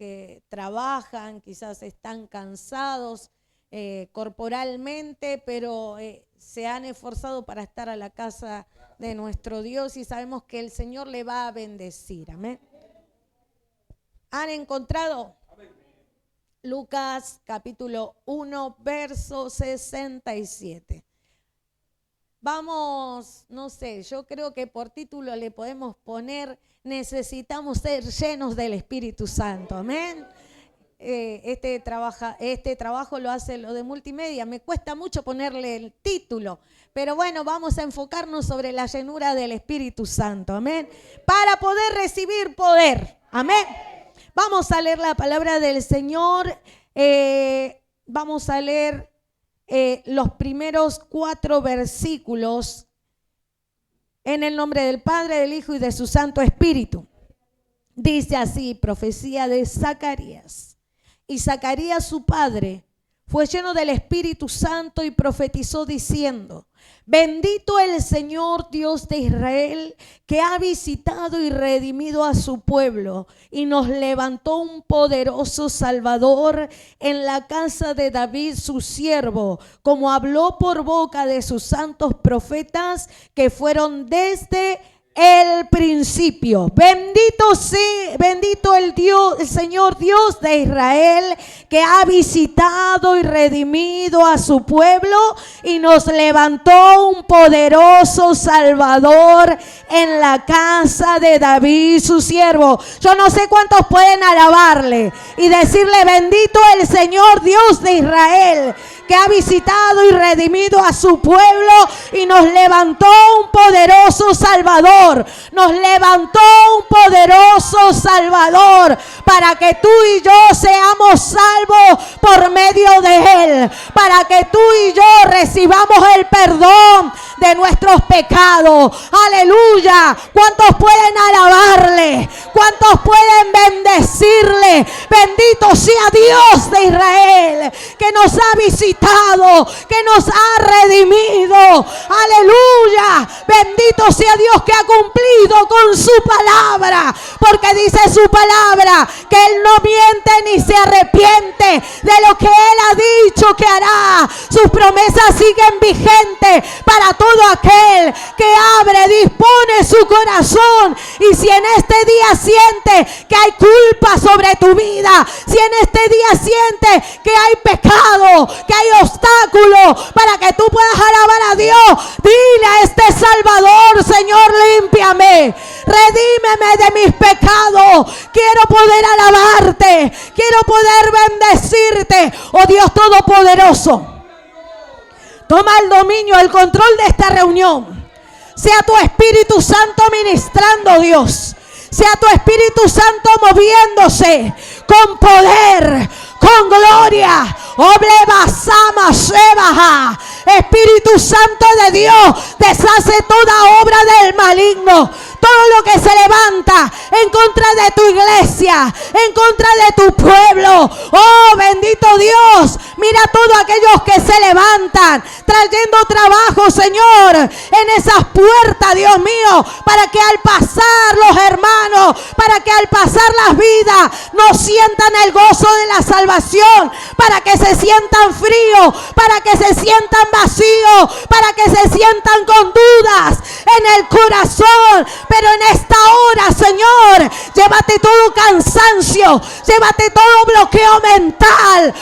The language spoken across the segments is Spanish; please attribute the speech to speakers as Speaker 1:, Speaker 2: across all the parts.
Speaker 1: que trabajan, quizás están cansados corporalmente, pero se han esforzado para estar a la casa de nuestro Dios y sabemos que el Señor le va a bendecir. Amén. ¿Han encontrado? Lucas capítulo 1, verso 67. Vamos, no sé, yo creo que por título le podemos poner: necesitamos ser llenos del Espíritu Santo. Amén. Este trabajo lo hace lo de multimedia. Me cuesta mucho ponerle el título, pero bueno, vamos a enfocarnos sobre la llenura del Espíritu Santo. Amén. Para poder recibir poder. Amén. Vamos a leer la palabra del Señor. Vamos a leer los primeros 4 versículos en el nombre del Padre, del Hijo y de su Santo Espíritu. Dice así: profecía de Zacarías. Y Zacarías su padre fue lleno del Espíritu Santo y profetizó diciendo: bendito el Señor Dios de Israel, que ha visitado y redimido a su pueblo y nos levantó un poderoso Salvador en la casa de David su siervo, como habló por boca de sus santos profetas que fueron desde el principio. Bendito el Señor Dios de Israel, que ha visitado y redimido a su pueblo y nos levantó un poderoso Salvador en la casa de David su siervo. Yo no sé cuántos pueden alabarle y decirle: bendito el Señor Dios de Israel, que ha visitado y redimido a su pueblo y nos levantó un poderoso Salvador. Nos levantó un poderoso Salvador para que tú y yo seamos salvos por medio de Él, para que tú y yo recibamos el perdón de nuestros pecados. Aleluya. ¿Cuántos pueden alabarle? ¿Cuántos pueden bendecirle? Bendito sea Dios de Israel, que nos ha visitado, que nos ha redimido. Aleluya. Bendito sea Dios que ha cumplido con su palabra, porque dice su palabra que Él no miente ni se arrepiente de lo que Él ha dicho que hará. Sus promesas siguen vigentes para todo aquel que abre, dispone su corazón. Y si en este día siente que hay culpa sobre tu vida, si en este día siente que hay pecado, que hay obstáculos para que tú puedas alabar a Dios, dile a este Salvador: Señor, límpiame, redímeme de mis pecados. Quiero poder alabarte, quiero poder bendecirte. Oh Dios Todopoderoso, toma el dominio, el control de esta reunión. Sea tu Espíritu Santo ministrando, Dios. Sea tu Espíritu Santo moviéndose con poder, con gloria. Espíritu Santo de Dios, deshace toda obra del maligno. Todo lo que se levanta en contra de tu iglesia, en contra de tu pueblo. Oh, bendito Dios. Mira todos aquellos que se levantan trayendo trabajo, Señor, en esas puertas, Dios mío, para que al pasar los hermanos, para que al pasar las vidas no sientan el gozo de la salvación, para que se sientan fríos, para que se sientan vacíos, para que se sientan con dudas en el corazón. Pero en esta hora, Señor, llévate todo cansancio, llévate todo bloqueo mental.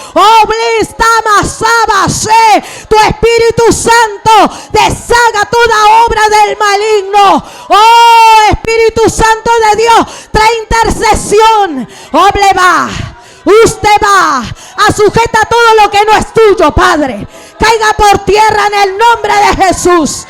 Speaker 1: Tu Espíritu Santo deshaga toda obra del maligno. Oh, Espíritu Santo de Dios, trae intercesión. Usted va a sujetar todo lo que no es tuyo, Padre. Caiga por tierra en el nombre de Jesús.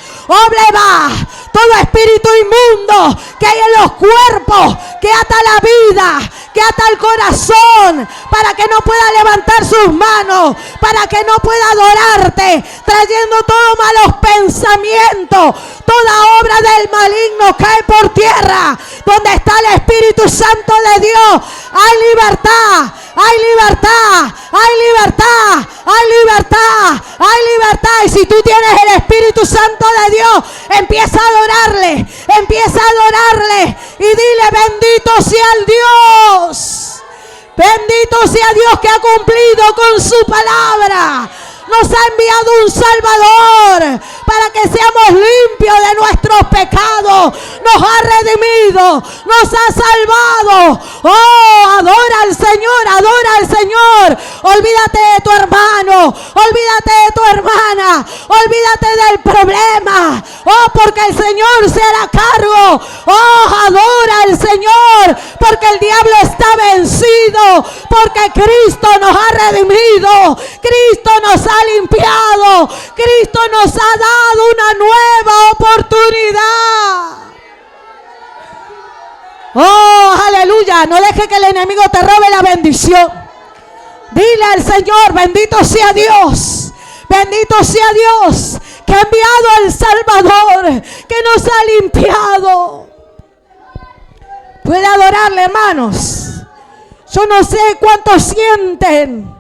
Speaker 1: Todo espíritu inmundo que hay en los cuerpos, que ata la vida, que ata el corazón, para que no pueda levantar sus manos, para que no pueda adorarte, trayendo todos malos pensamientos. Toda obra del maligno cae por tierra. Donde está el Espíritu Santo de Dios, hay libertad, hay libertad, hay libertad, hay libertad, hay libertad. Y si tú tienes el Espíritu Santo de Dios, empieza a adorarle, empieza a adorarle y dile: bendito sea el Dios, Bendito sea Dios que ha cumplido con su palabra. Nos ha enviado un Salvador para que seamos limpios de nuestros pecados. Nos ha redimido, nos ha salvado. Oh, adora al Señor, adora al Señor. Olvídate de tu hermano, olvídate de tu hermana, olvídate del problema. Oh, porque el Señor se hará cargo. Oh, adora al Señor, porque el diablo está vencido, porque Cristo nos ha redimido, Cristo nos ha limpiado, Cristo nos ha dado una nueva oportunidad. Oh, aleluya. No deje que el enemigo te robe la bendición. Dile al Señor: bendito sea Dios, bendito sea Dios, que ha enviado al Salvador, que nos ha limpiado. Puede adorarle, hermanos. Yo no sé cuántos sienten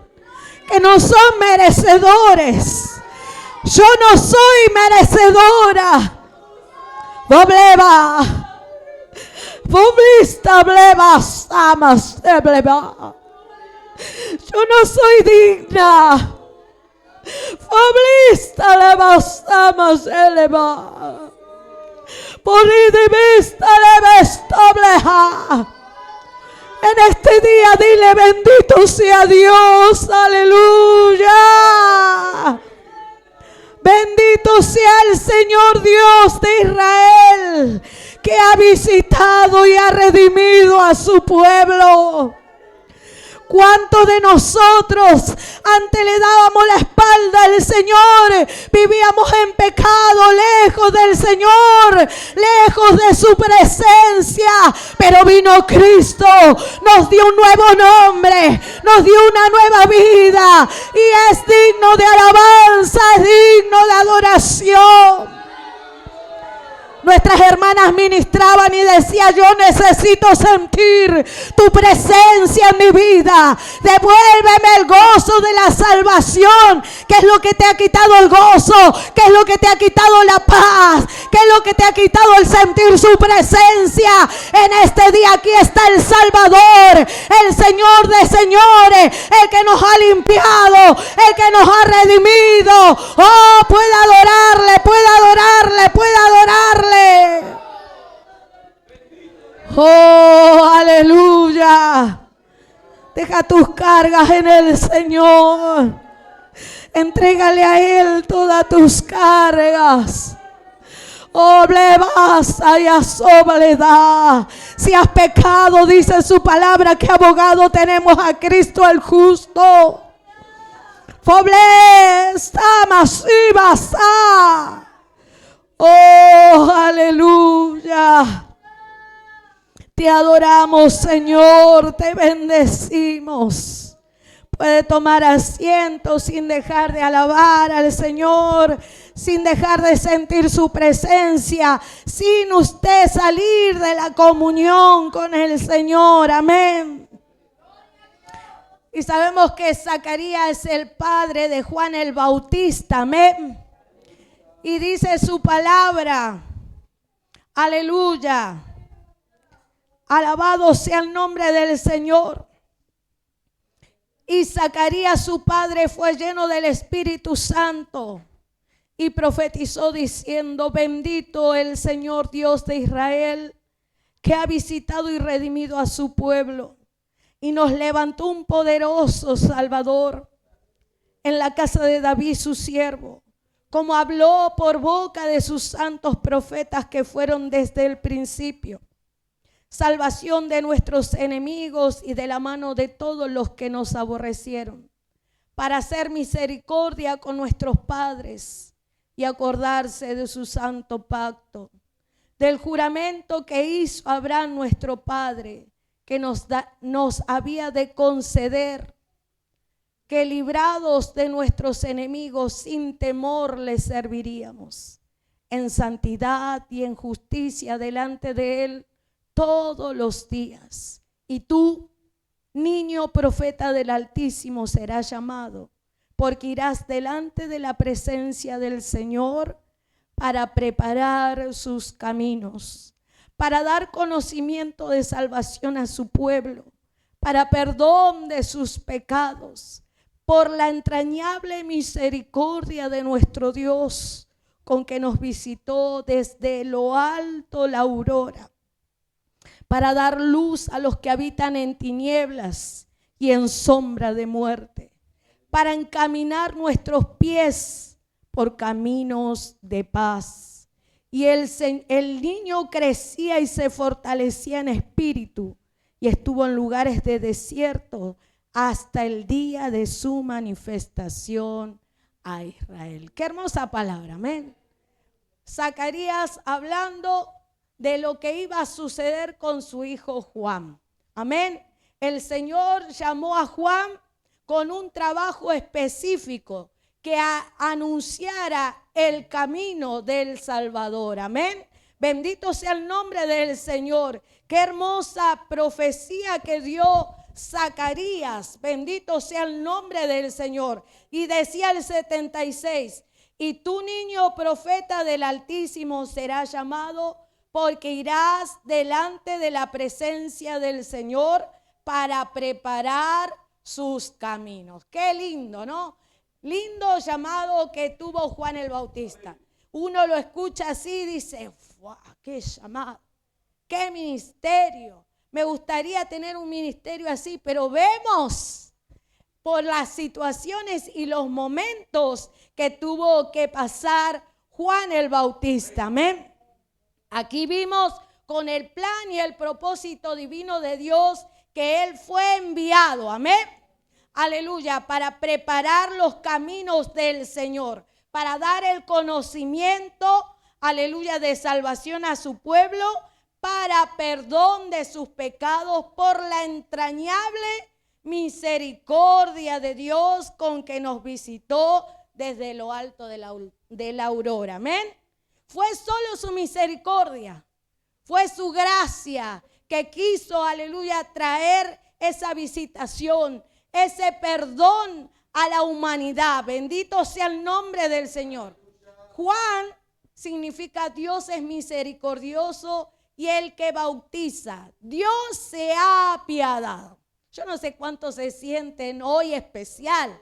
Speaker 1: que no son merecedores. Yo no soy merecedora. Bobleva. Boblista bleva samas de bleva. Yo no soy digna. Boblista leva samas eleva. Por idivista levestobleja. En este día dile: bendito sea Dios, aleluya. Bendito sea el Señor Dios de Israel, que ha visitado y ha redimido a su pueblo. ¿Cuántos de nosotros antes le dábamos la espalda al Señor? Vivíamos en pecado, lejos del Señor, lejos de su presencia. Pero vino Cristo, nos dio un nuevo nombre, nos dio una nueva vida. Y es digno de alabanza, es digno de adoración. Nuestras hermanas ministraban y decían: yo necesito sentir tu presencia en mi vida. Devuélveme el gozo de la salvación. ¿Qué es lo que te ha quitado el gozo? ¿Qué es lo que te ha quitado la paz? ¿Qué es lo que te ha quitado el sentir su presencia? En este día aquí está el Salvador, el Señor de señores, el que nos ha limpiado, el que nos ha redimido. Oh, puede adorarle, puede adorarle, puede adorarle. Oh, aleluya. Deja tus cargas en el Señor. Entrégale a Él todas tus cargas. Oh, blevasa y soledad. Si has pecado, dice su palabra, que abogado tenemos a Cristo el justo. Pobreza masiva. Oh, aleluya. Te adoramos, Señor, te bendecimos. Puede tomar asiento sin dejar de alabar al Señor, sin dejar de sentir su presencia, sin usted salir de la comunión con el Señor. Amén. Y sabemos que Zacarías es el padre de Juan el Bautista. Amén. Y dice su palabra, aleluya, alabado sea el nombre del Señor. Y Zacarías su padre fue lleno del Espíritu Santo y profetizó diciendo: bendito el Señor Dios de Israel, que ha visitado y redimido a su pueblo y nos levantó un poderoso Salvador en la casa de David su siervo, como habló por boca de sus santos profetas que fueron desde el principio. Salvación de nuestros enemigos y de la mano de todos los que nos aborrecieron, para hacer misericordia con nuestros padres y acordarse de su santo pacto, del juramento que hizo Abraham nuestro padre, que nos había de conceder, que librados de nuestros enemigos sin temor les serviríamos, en santidad y en justicia delante de Él todos los días. Y tú, niño profeta del Altísimo, serás llamado, porque irás delante de la presencia del Señor para preparar sus caminos, para dar conocimiento de salvación a su pueblo, para perdón de sus pecados, por la entrañable misericordia de nuestro Dios, con que nos visitó desde lo alto la aurora, para dar luz a los que habitan en tinieblas y en sombra de muerte, para encaminar nuestros pies por caminos de paz. Y el niño crecía y se fortalecía en espíritu, y estuvo en lugares de desierto hasta el día de su manifestación a Israel. Qué hermosa palabra, amén. Zacarías hablando de lo que iba a suceder con su hijo Juan, amén. El Señor llamó a Juan con un trabajo específico que anunciara el camino del Salvador, amén. Bendito sea el nombre del Señor. Qué hermosa profecía que dio Zacarías. Bendito sea el nombre del Señor. Y decía el 76, y tú, niño profeta del Altísimo, serás llamado, porque irás delante de la presencia del Señor para preparar sus caminos. Qué lindo, ¿no? Lindo llamado que tuvo Juan el Bautista. Uno lo escucha así y dice, ¡wow! ¡Qué llamado! ¡Qué ministerio! Me gustaría tener un ministerio así, pero vemos por las situaciones y los momentos que tuvo que pasar Juan el Bautista. Amén. Aquí vimos con el plan y el propósito divino de Dios que Él fue enviado. Amén. Aleluya, para preparar los caminos del Señor, para dar el conocimiento, aleluya, de salvación a su pueblo, para perdón de sus pecados, por la entrañable misericordia de Dios con que nos visitó desde lo alto de la aurora. Amén. Fue solo su misericordia, fue su gracia que quiso, aleluya, traer esa visitación, ese perdón a la humanidad. Bendito sea el nombre del Señor. Juan significa Dios es misericordioso y el que bautiza. Dios se ha apiadado. Yo no sé cuántos se sienten hoy especial,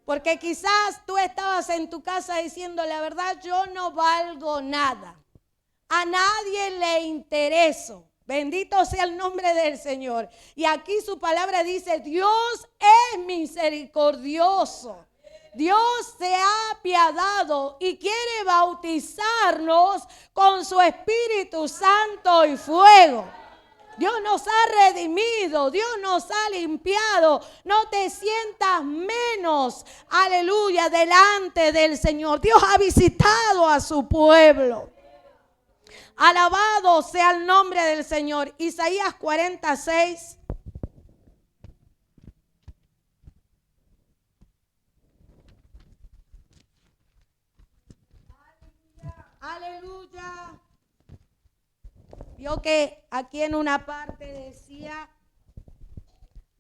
Speaker 1: porque quizás tú estabas en tu casa diciendo, la verdad, yo no valgo nada. A nadie le intereso. Bendito sea el nombre del Señor. Y aquí su palabra dice, Dios es misericordioso. Dios se ha apiadado y quiere bautizarnos con su Espíritu Santo y fuego. Dios nos ha redimido, Dios nos ha limpiado. No te sientas menos, aleluya, delante del Señor. Dios ha visitado a su pueblo. Alabado sea el nombre del Señor. Isaías 46. Aleluya. Vio que aquí en una parte decía,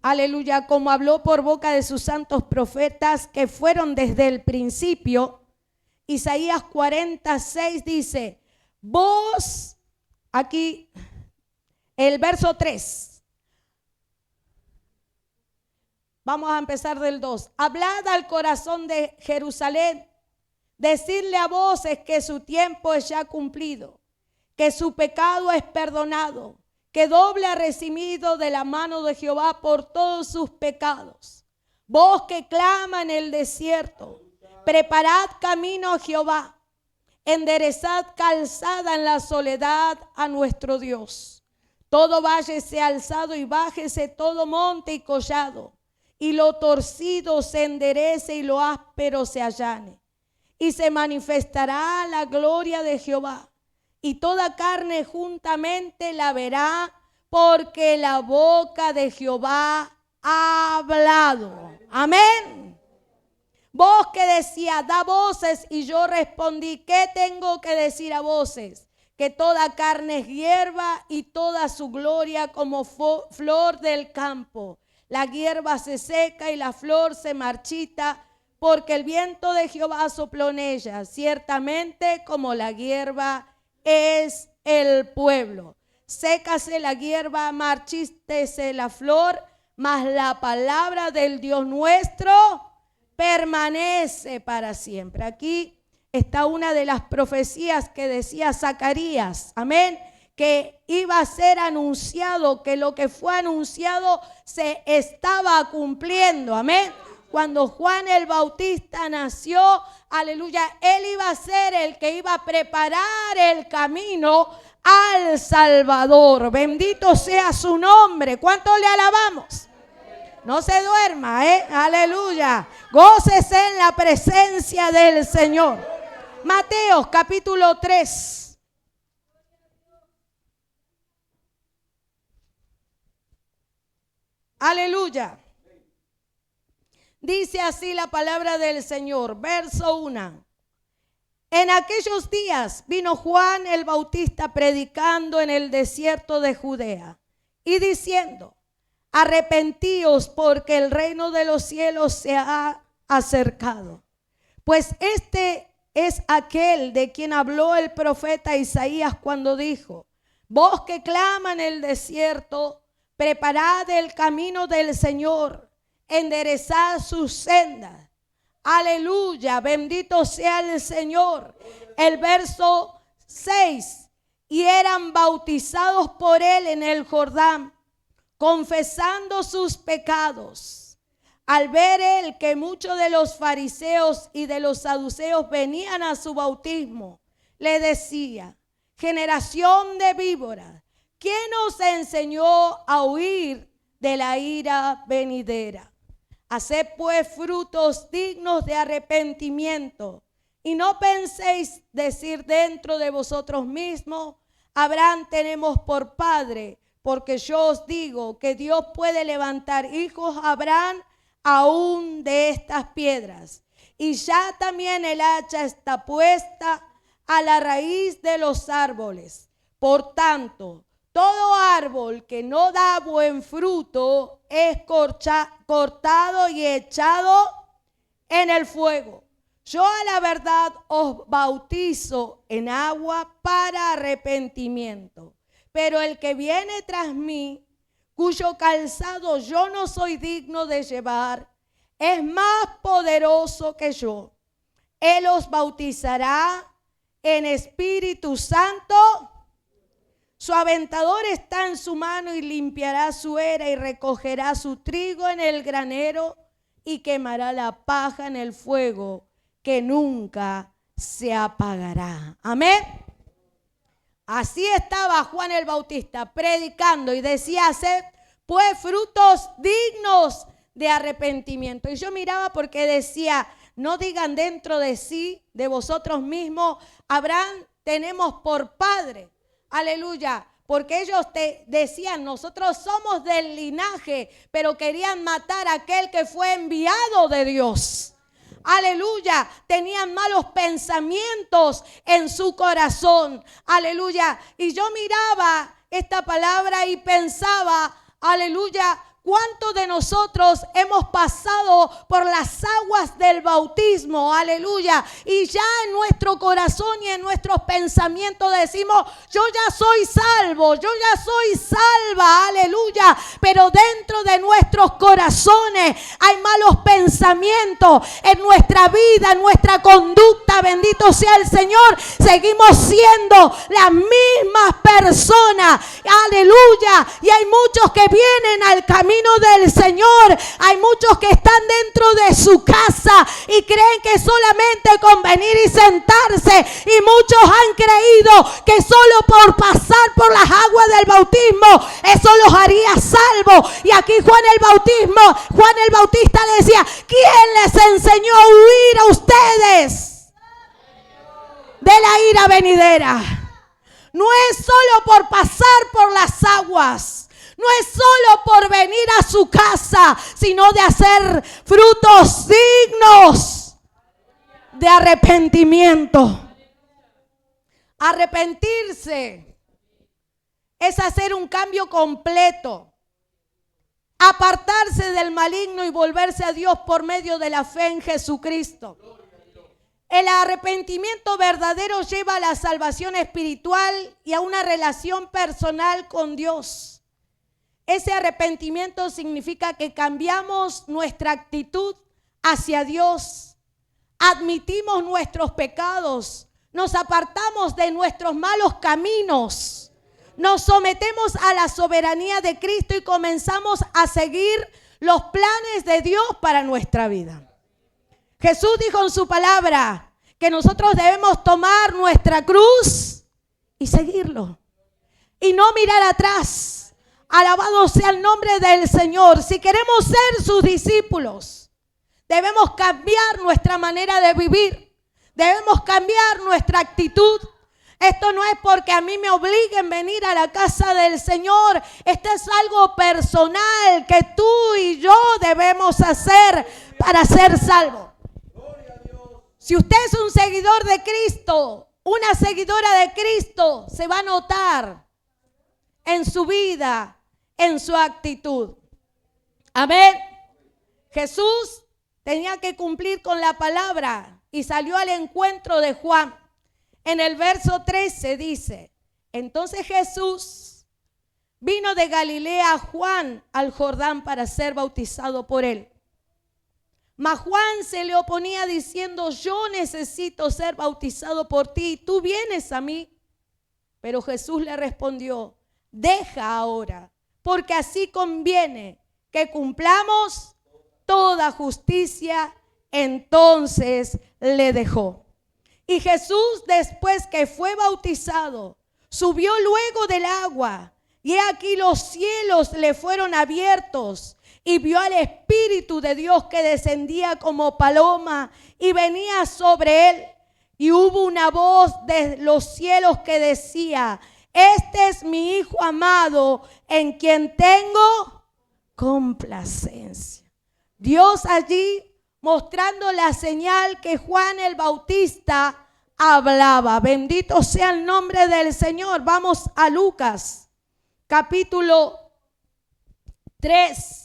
Speaker 1: aleluya, como habló por boca de sus santos profetas que fueron desde el principio. Isaías 46 dice, vos, aquí el verso 3. Vamos a empezar del 2. Hablad al corazón de Jerusalén, decirle a voces que su tiempo es ya cumplido, que su pecado es perdonado, que doble ha recibido de la mano de Jehová por todos sus pecados. Voz que clama en el desierto, preparad camino a Jehová, enderezad calzada en la soledad a nuestro Dios. Todo valle sea alzado y bájese todo monte y collado, y lo torcido se enderece y lo áspero se allane. Y se manifestará la gloria de Jehová, y toda carne juntamente la verá, porque la boca de Jehová ha hablado. Amén. Vos que decía, da voces, y yo respondí, ¿qué tengo que decir a voces? Que toda carne es hierba y toda su gloria como flor del campo. La hierba se seca y la flor se marchita, porque el viento de Jehová sopló en ella. Ciertamente como la hierba es el pueblo. sécase la hierba, marchítese la flor, mas la palabra del Dios nuestro permanece para siempre. Aquí está una de las profecías que decía Zacarías, amén, que iba a ser anunciado, que lo que fue anunciado se estaba cumpliendo, amén. Cuando Juan el Bautista nació, aleluya, él iba a ser el que iba a preparar el camino al Salvador. Bendito sea su nombre. ¿Cuánto le alabamos? No se duerma, aleluya. Gócese en la presencia del Señor. Mateo capítulo 3. Aleluya. Dice así la palabra del Señor, verso 1. En aquellos días vino Juan el Bautista predicando en el desierto de Judea y diciendo: arrepentíos porque el reino de los cielos se ha acercado. Pues este es aquel de quien habló el profeta Isaías cuando dijo: voz que clama en el desierto, preparad el camino del Señor, enderezad sus sendas. Aleluya, bendito sea el Señor. El verso 6. Y eran bautizados por él en el Jordán, confesando sus pecados. Al ver él que muchos de los fariseos y de los saduceos venían a su bautismo, le decía: generación de víboras, ¿quién os enseñó a huir de la ira venidera? Haced pues frutos dignos de arrepentimiento, y no penséis decir dentro de vosotros mismos: Abraham tenemos por padre, porque yo os digo que Dios puede levantar hijos a Abraham aún de estas piedras. Y ya también el hacha está puesta a la raíz de los árboles. Por tanto, todo árbol que no da buen fruto es cortado y echado en el fuego. Yo a la verdad os bautizo en agua para arrepentimiento, pero el que viene tras mí, cuyo calzado yo no soy digno de llevar, es más poderoso que yo. Él os bautizará en Espíritu Santo. Su aventador está en su mano y limpiará su era y recogerá su trigo en el granero y quemará la paja en el fuego que nunca se apagará. Amén. Así estaba Juan el Bautista predicando y decía: haced pues frutos dignos de arrepentimiento. Y yo miraba porque decía: no digan dentro de sí, de vosotros mismos, Abraham tenemos por padre. Aleluya, porque ellos te decían: nosotros somos del linaje, pero querían matar a aquel que fue enviado de Dios. Aleluya, tenían malos pensamientos en su corazón. Aleluya, y yo miraba esta palabra y pensaba: aleluya, ¿cuántos de nosotros hemos pasado por las aguas del bautismo? Aleluya. Y ya en nuestro corazón y en nuestros pensamientos decimos: yo ya soy salvo, yo ya soy salva. Aleluya. Pero dentro de nuestros corazones hay malos pensamientos en nuestra vida, en nuestra conducta. Bendito sea el Señor. Seguimos siendo las mismas personas. Aleluya. Y hay muchos que vienen al camino del Señor. Hay muchos que están dentro de su casa y creen que solamente con venir y sentarse, y muchos han creído que solo por pasar por las aguas del bautismo eso los haría salvos. Y aquí Juan el Bautista decía: ¿quién les enseñó a huir a ustedes de la ira venidera? No es solo por pasar por las aguas, no es solo por venir a su casa, sino de hacer frutos dignos de arrepentimiento. Arrepentirse es hacer un cambio completo, apartarse del maligno y volverse a Dios por medio de la fe en Jesucristo. El arrepentimiento verdadero lleva a la salvación espiritual y a una relación personal con Dios. Ese arrepentimiento significa que cambiamos nuestra actitud hacia Dios, admitimos nuestros pecados, nos apartamos de nuestros malos caminos, nos sometemos a la soberanía de Cristo y comenzamos a seguir los planes de Dios para nuestra vida. Jesús dijo en su palabra que nosotros debemos tomar nuestra cruz y seguirlo y no mirar atrás. Alabado sea el nombre del Señor. Si queremos ser sus discípulos, debemos cambiar nuestra manera de vivir. Debemos cambiar nuestra actitud. Esto no es porque a mí me obliguen a venir a la casa del Señor. Esto es algo personal que tú y yo debemos hacer para ser salvos. Si usted es un seguidor de Cristo, una seguidora de Cristo, se va a notar en su vida, en su actitud. Amén. Jesús tenía que cumplir con la palabra y salió al encuentro de Juan. En el verso 13 dice: entonces Jesús vino de Galilea a Juan al Jordán para ser bautizado por él. Mas Juan se le oponía diciendo: yo necesito ser bautizado por ti y tú vienes a mí. Pero Jesús le respondió: deja ahora, porque así conviene que cumplamos toda justicia. Entonces le dejó. Y Jesús, después que fue bautizado, subió luego del agua, y he aquí los cielos le fueron abiertos, y vio al Espíritu de Dios que descendía como paloma y venía sobre él. Y hubo una voz de los cielos que decía: este es mi Hijo amado, en quien tengo complacencia. Dios allí mostrando la señal que Juan el Bautista hablaba. Bendito sea el nombre del Señor. Vamos a Lucas, capítulo 3.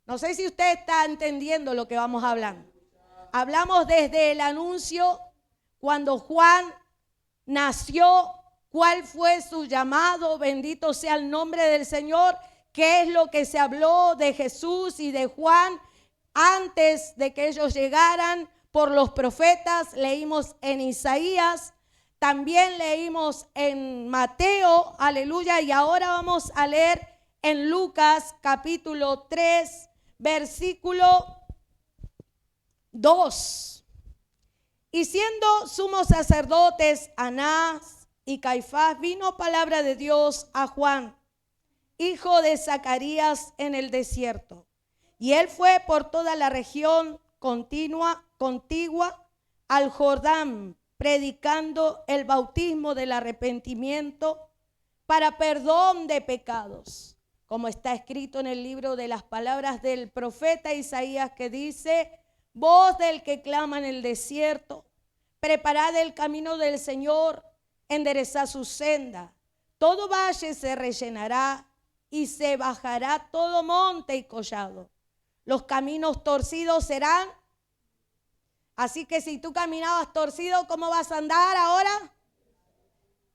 Speaker 1: No sé si usted está entendiendo lo que vamos a hablar. Hablamos desde el anuncio, cuando Juan nació, cuál fue su llamado, bendito sea el nombre del Señor, qué es lo que se habló de Jesús y de Juan antes de que ellos llegaran por los profetas. Leímos en Isaías, también leímos en Mateo, aleluya, y ahora vamos a leer en Lucas capítulo 3, versículo 2. Y siendo sumos sacerdotes Anás y Caifás, vino palabra de Dios a Juan, hijo de Zacarías, en el desierto. Y él fue por toda la región contigua al Jordán, predicando el bautismo del arrepentimiento para perdón de pecados, como está escrito en el libro de las palabras del profeta Isaías, que dice: voz del que clama en el desierto, preparad el camino del Señor, enderezad su senda. Todo valle se rellenará y se bajará todo monte y collado. Los caminos torcidos serán. Así que si tú caminabas torcido, ¿cómo vas a andar ahora?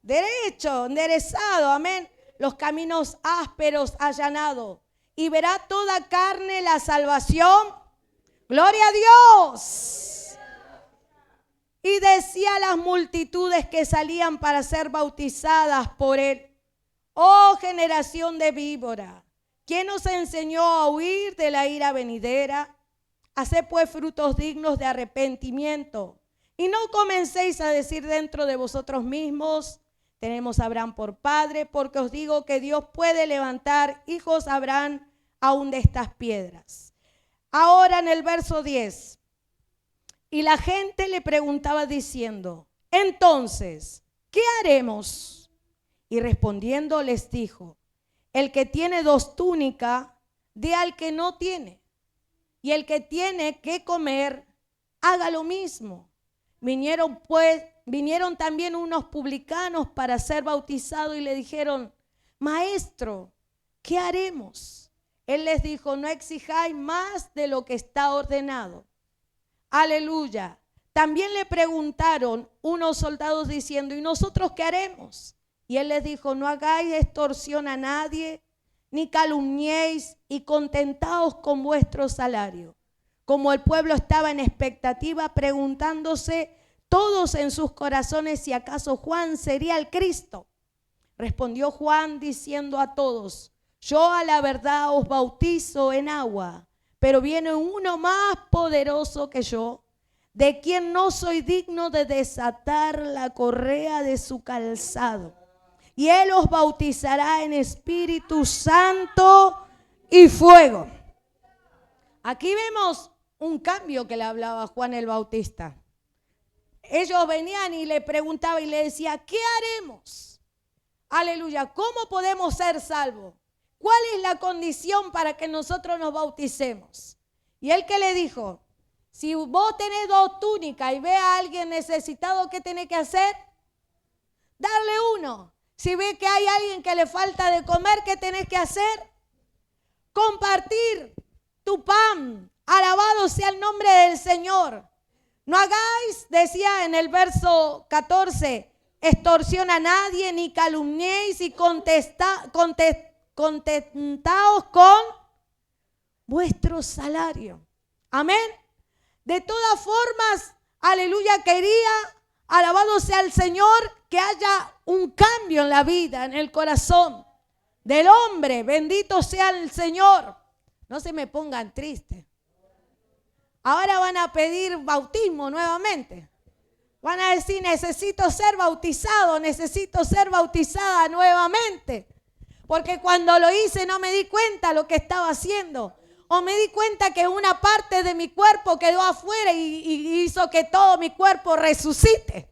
Speaker 1: Derecho, enderezado, amén. Los caminos ásperos allanados. Y verá toda carne la salvación. Gloria a Dios. Y decía a las multitudes que salían para ser bautizadas por él: oh generación de víbora, ¿quién os enseñó a huir de la ira venidera? Haced pues frutos dignos de arrepentimiento. Y no comencéis a decir dentro de vosotros mismos: tenemos a Abraham por padre, porque os digo que Dios puede levantar hijos a Abraham aún de estas piedras. Ahora en el verso 10. Y la gente le preguntaba diciendo: entonces, ¿qué haremos? Y respondiendo les dijo: el que tiene 2 túnicas, dé al que no tiene. Y el que tiene que comer, haga lo mismo. Vinieron también unos publicanos para ser bautizados y le dijeron: maestro, ¿qué haremos? Él les dijo: no exijáis más de lo que está ordenado. Aleluya. también le preguntaron unos soldados diciendo, ¿y nosotros qué haremos? Y él les dijo, no hagáis extorsión a nadie, ni calumniéis, y contentaos con vuestro salario. Como el pueblo estaba en expectativa, preguntándose todos en sus corazones si acaso Juan sería el Cristo. Respondió Juan diciendo a todos, yo a la verdad os bautizo en agua, pero viene uno más poderoso que yo, de quien no soy digno de desatar la correa de su calzado. Y él os bautizará en Espíritu Santo y fuego. Aquí vemos un cambio que le hablaba Juan el Bautista. Ellos venían y le preguntaban y le decían, ¿qué haremos? Aleluya, ¿cómo podemos ser salvos? ¿Cuál es la condición para que nosotros nos bauticemos? Y él que le dijo, si vos tenés 2 túnicas y ve a alguien necesitado, ¿qué tenés que hacer? Darle uno. Si ve que hay alguien que le falta de comer, ¿qué tenés que hacer? Compartir tu pan. Alabado sea el nombre del Señor. No hagáis, decía en el verso 14, extorsión a nadie, ni calumniéis, y contentaos con vuestro salario. Amén. De todas formas, aleluya, quería, alabado sea el Señor, que haya un cambio en la vida, en el corazón del hombre. Bendito sea el Señor. No se me pongan tristes. Ahora van a pedir bautismo nuevamente. Van a decir, necesito ser bautizado, necesito ser bautizada nuevamente. Porque cuando lo hice no me di cuenta lo que estaba haciendo. O me di cuenta que una parte de mi cuerpo quedó afuera y hizo que todo mi cuerpo resucite.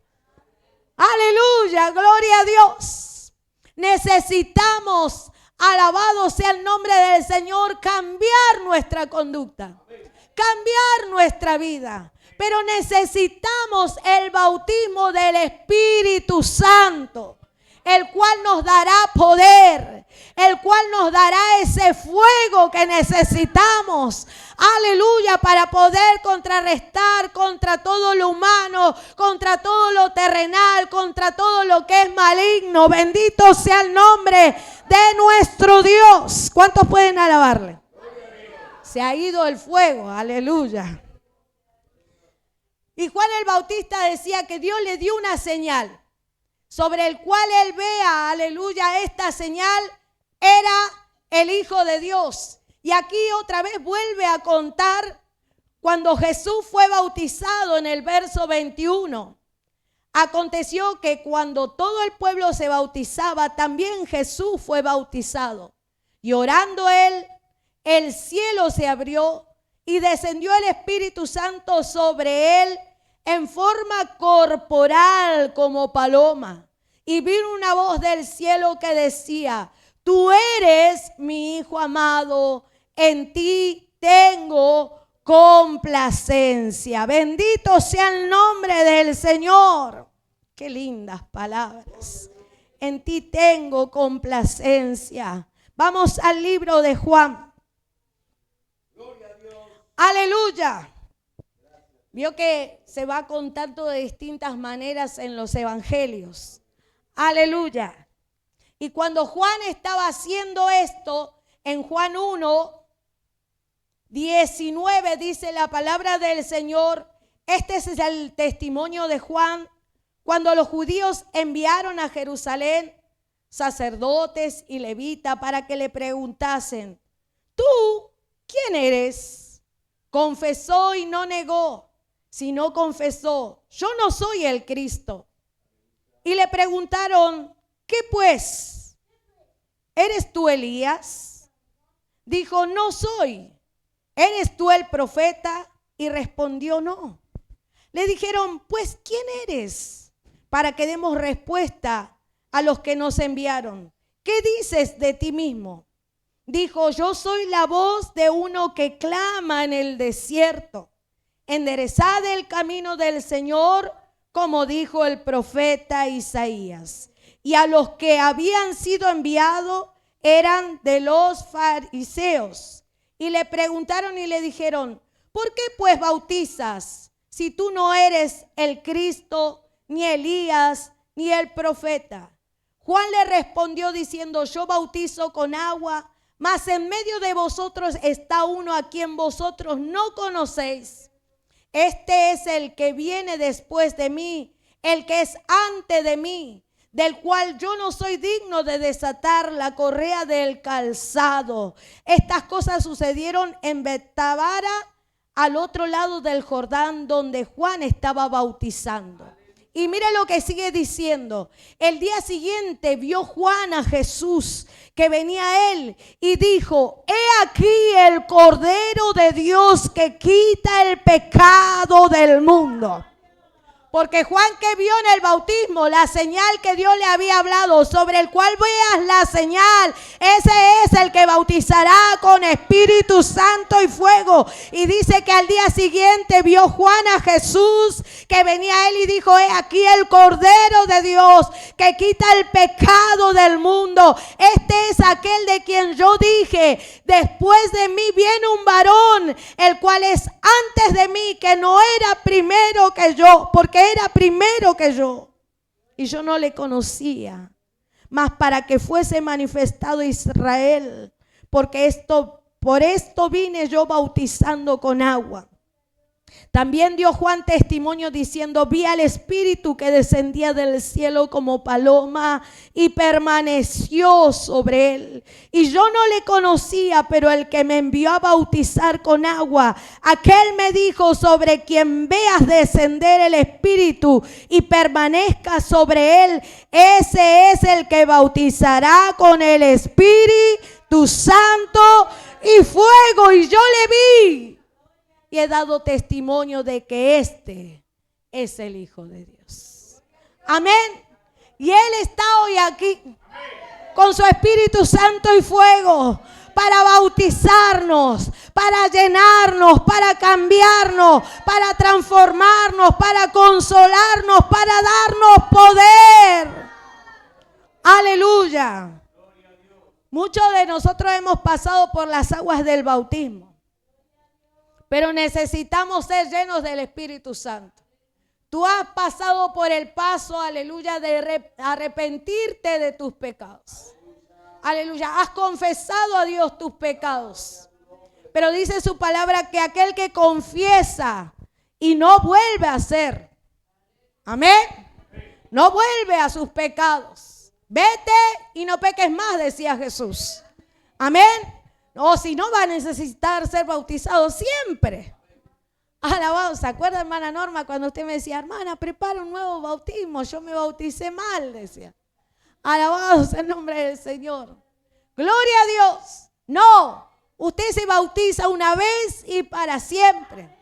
Speaker 1: Aleluya, gloria a Dios. Necesitamos, alabado sea el nombre del Señor, cambiar nuestra conducta, cambiar nuestra vida. Pero necesitamos el bautismo del Espíritu Santo, el cual nos dará poder, el cual nos dará ese fuego que necesitamos, aleluya, para poder contrarrestar contra todo lo humano, contra todo lo terrenal, contra todo lo que es maligno. Bendito sea el nombre de nuestro Dios. ¿Cuántos pueden alabarle? Se ha ido el fuego, aleluya. Y Juan el Bautista decía que Dios le dio una señal, sobre el cual él vea, aleluya, esta señal era el Hijo de Dios. Y aquí otra vez vuelve a contar cuando Jesús fue bautizado en el verso 21. Aconteció que cuando todo el pueblo se bautizaba, también Jesús fue bautizado. Y orando él, el cielo se abrió y descendió el Espíritu Santo sobre él en forma corporal como paloma. Y vino una voz del cielo que decía, tú eres mi Hijo amado, en ti tengo complacencia. Bendito sea el nombre del Señor. Qué lindas palabras. En ti tengo complacencia. Vamos al libro de Juan. Gloria a Dios. Aleluya. Vio que se va contando de distintas maneras en los evangelios. Aleluya. Y cuando Juan estaba haciendo esto, en Juan 1:19 dice la palabra del Señor. Este es el testimonio de Juan. Cuando los judíos enviaron a Jerusalén sacerdotes y levitas para que le preguntasen, ¿tú quién eres? Confesó y no negó, sino confesó, yo no soy el Cristo. Y le preguntaron, ¿qué pues? ¿Eres tú Elías? Dijo, no soy. ¿Eres tú el profeta? Y respondió, no. Le dijeron, pues, ¿quién eres? Para que demos respuesta a los que nos enviaron. ¿Qué dices de ti mismo? Dijo, yo soy la voz de uno que clama en el desierto. Enderezad el camino del Señor, como dijo el profeta Isaías. Y a los que habían sido enviados eran de los fariseos. Y le preguntaron y le dijeron, ¿por qué pues bautizas si tú no eres el Cristo, ni Elías, ni el profeta? Juan le respondió diciendo: yo bautizo con agua, mas en medio de vosotros está uno a quien vosotros no conocéis. Este es el que viene después de mí, el que es antes de mí, del cual yo no soy digno de desatar la correa del calzado. Estas cosas sucedieron en Betábara, al otro lado del Jordán, donde Juan estaba bautizando. Y mire lo que sigue diciendo. El día siguiente vio Juan a Jesús que venía a él y dijo: he aquí el Cordero de Dios que quita el pecado del mundo. Porque Juan, que vio en el bautismo la señal que Dios le había hablado, sobre el cual veas la señal, ese es el que bautizará con Espíritu Santo y fuego. Y dice que al día siguiente vio Juan a Jesús que venía a él y dijo: he aquí el Cordero de Dios que quita el pecado del mundo. Este es aquel de quien yo dije: después de mí viene un varón, el cual es antes de mí, que no era primero que yo, porque era primero que yo, y yo no le conocía, mas para que fuese manifestado Israel, porque por esto vine yo bautizando con agua. También dio Juan testimonio diciendo: vi al Espíritu que descendía del cielo como paloma y permaneció sobre él. Y yo no le conocía, pero el que me envió a bautizar con agua, aquel me dijo: sobre quien veas descender el Espíritu y permanezca sobre él, ese es el que bautizará con el Espíritu Santo y fuego. Y yo le vi y he dado testimonio de que este es el Hijo de Dios. Amén. Y Él está hoy aquí con su Espíritu Santo y fuego para bautizarnos, para llenarnos, para cambiarnos, para transformarnos, para consolarnos, para darnos poder. Aleluya. Muchos de nosotros hemos pasado por las aguas del bautismo, pero necesitamos ser llenos del Espíritu Santo. Tú has pasado por el paso, aleluya, de arrepentirte de tus pecados. Aleluya, has confesado a Dios tus pecados. Pero dice su palabra que aquel que confiesa y no vuelve a hacer, amén, no vuelve a sus pecados. Vete y no peques más, decía Jesús. Amén. O si no, va a necesitar ser bautizado siempre. Alabado. ¿Se acuerda, hermana Norma, cuando usted me decía: hermana, prepara un nuevo bautismo? Yo me bauticé mal, decía. Alabado sea el nombre del Señor. Gloria a Dios. No, usted se bautiza una vez y para siempre.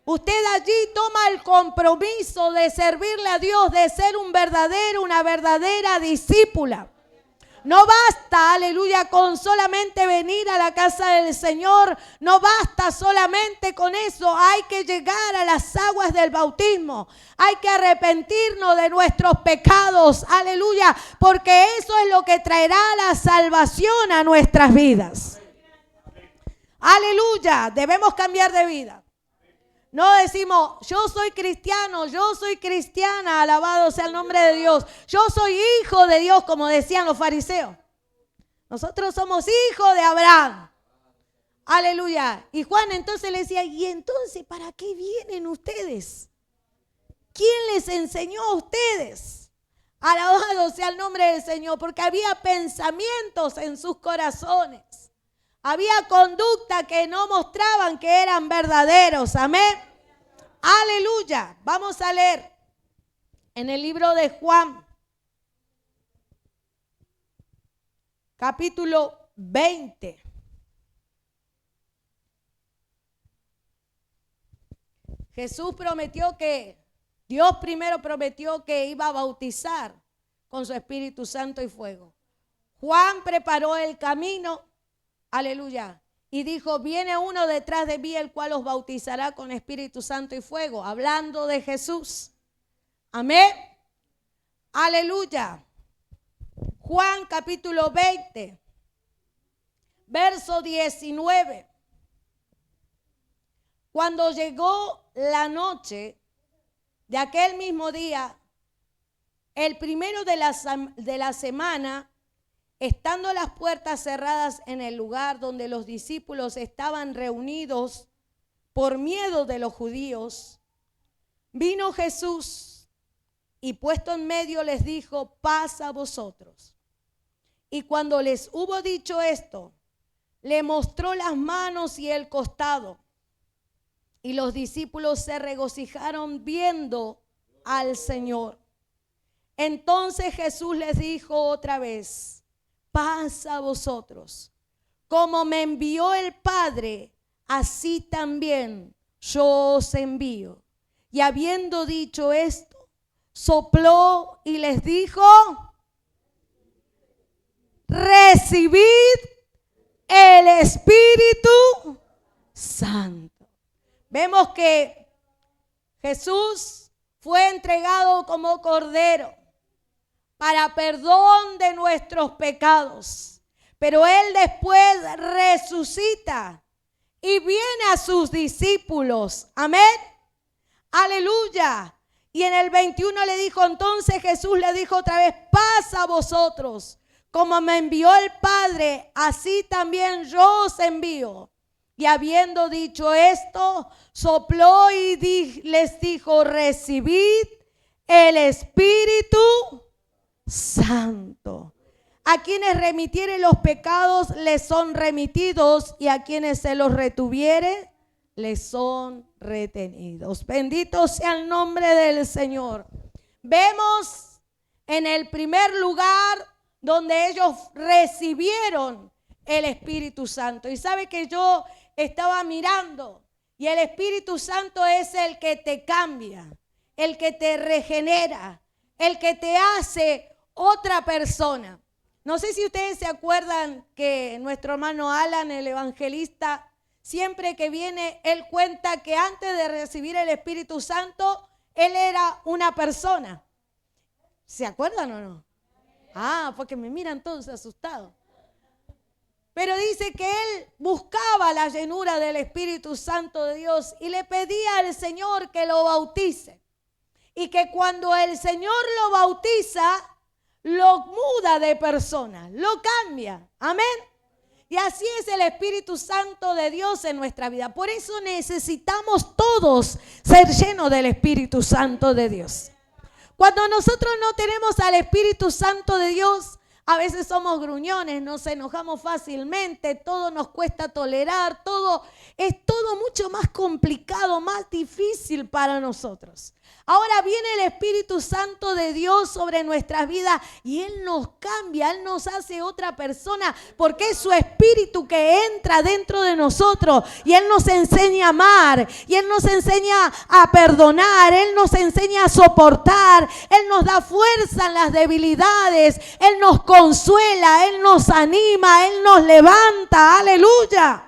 Speaker 1: Usted allí toma el compromiso de servirle a Dios, de ser una verdadera discípula. No basta, aleluya, con solamente venir a la casa del Señor. No basta solamente con eso. Hay que llegar a las aguas del bautismo. Hay que arrepentirnos de nuestros pecados. Aleluya, porque eso es lo que traerá la salvación a nuestras vidas. Aleluya, debemos cambiar de vida. No decimos: yo soy cristiano, yo soy cristiana, alabado sea el nombre de Dios. Yo soy hijo de Dios, como decían los fariseos. Nosotros somos hijos de Abraham. Aleluya. Y Juan entonces le decía: ¿y entonces para qué vienen ustedes? ¿Quién les enseñó a ustedes? Alabado sea el nombre del Señor, porque había pensamientos en sus corazones. Había conducta que no mostraban que eran verdaderos. Amén. Aleluya. Vamos a leer en el libro de Juan, capítulo 20. Jesús prometió que, Dios primero prometió que iba a bautizar con su Espíritu Santo y fuego. Juan preparó el camino. Aleluya. Y dijo: viene uno detrás de mí, el cual os bautizará con Espíritu Santo y fuego. Hablando de Jesús. Amén. Aleluya. Juan capítulo 20, verso 19. Cuando llegó la noche, de aquel mismo día, el primero de la semana, estando las puertas cerradas en el lugar donde los discípulos estaban reunidos por miedo de los judíos, vino Jesús y puesto en medio les dijo: paz a vosotros. Y cuando les hubo dicho esto, le mostró las manos y el costado. Y los discípulos se regocijaron viendo al Señor. Entonces Jesús les dijo otra vez: paz a vosotros. Como me envió el Padre, así también yo os envío. Y habiendo dicho esto, sopló y les dijo: recibid el Espíritu Santo. Vemos que Jesús fue entregado como cordero para perdón de nuestros pecados. Pero Él después resucita y viene a sus discípulos. Amén. Aleluya. Y en el 21 le dijo, entonces Jesús le dijo otra vez: paz a vosotros. Como me envió el Padre, así también yo os envío. Y habiendo dicho esto, sopló y les dijo: recibid el Espíritu Santo. A quienes remitiere los pecados les son remitidos, y a quienes se los retuviere les son retenidos. Bendito sea el nombre del Señor. Vemos en el primer lugar donde ellos recibieron el Espíritu Santo. Y sabe que yo estaba mirando, y el Espíritu Santo es el que te cambia, el que te regenera, el que te hace otra persona. No sé si ustedes se acuerdan que nuestro hermano Alan, el evangelista, siempre que viene, él cuenta que antes de recibir el Espíritu Santo, él era una persona. ¿Se acuerdan o no? Ah, porque me miran todos asustados. Pero dice que él buscaba la llenura del Espíritu Santo de Dios y le pedía al Señor que lo bautice. Y que cuando el Señor lo bautiza, lo muda de persona, lo cambia. Amén. Y así es el Espíritu Santo de Dios en nuestra vida. Por eso necesitamos todos ser llenos del Espíritu Santo de Dios. Cuando nosotros no tenemos al Espíritu Santo de Dios, a veces somos gruñones, nos enojamos fácilmente, todo nos cuesta tolerar, todo es todo mucho más complicado, más difícil para nosotros. Ahora viene el Espíritu Santo de Dios sobre nuestras vidas y Él nos cambia, Él nos hace otra persona, porque es su Espíritu que entra dentro de nosotros y Él nos enseña a amar, y Él nos enseña a perdonar, Él nos enseña a soportar, Él nos da fuerza en las debilidades, Él nos consuela, Él nos anima, Él nos levanta, aleluya.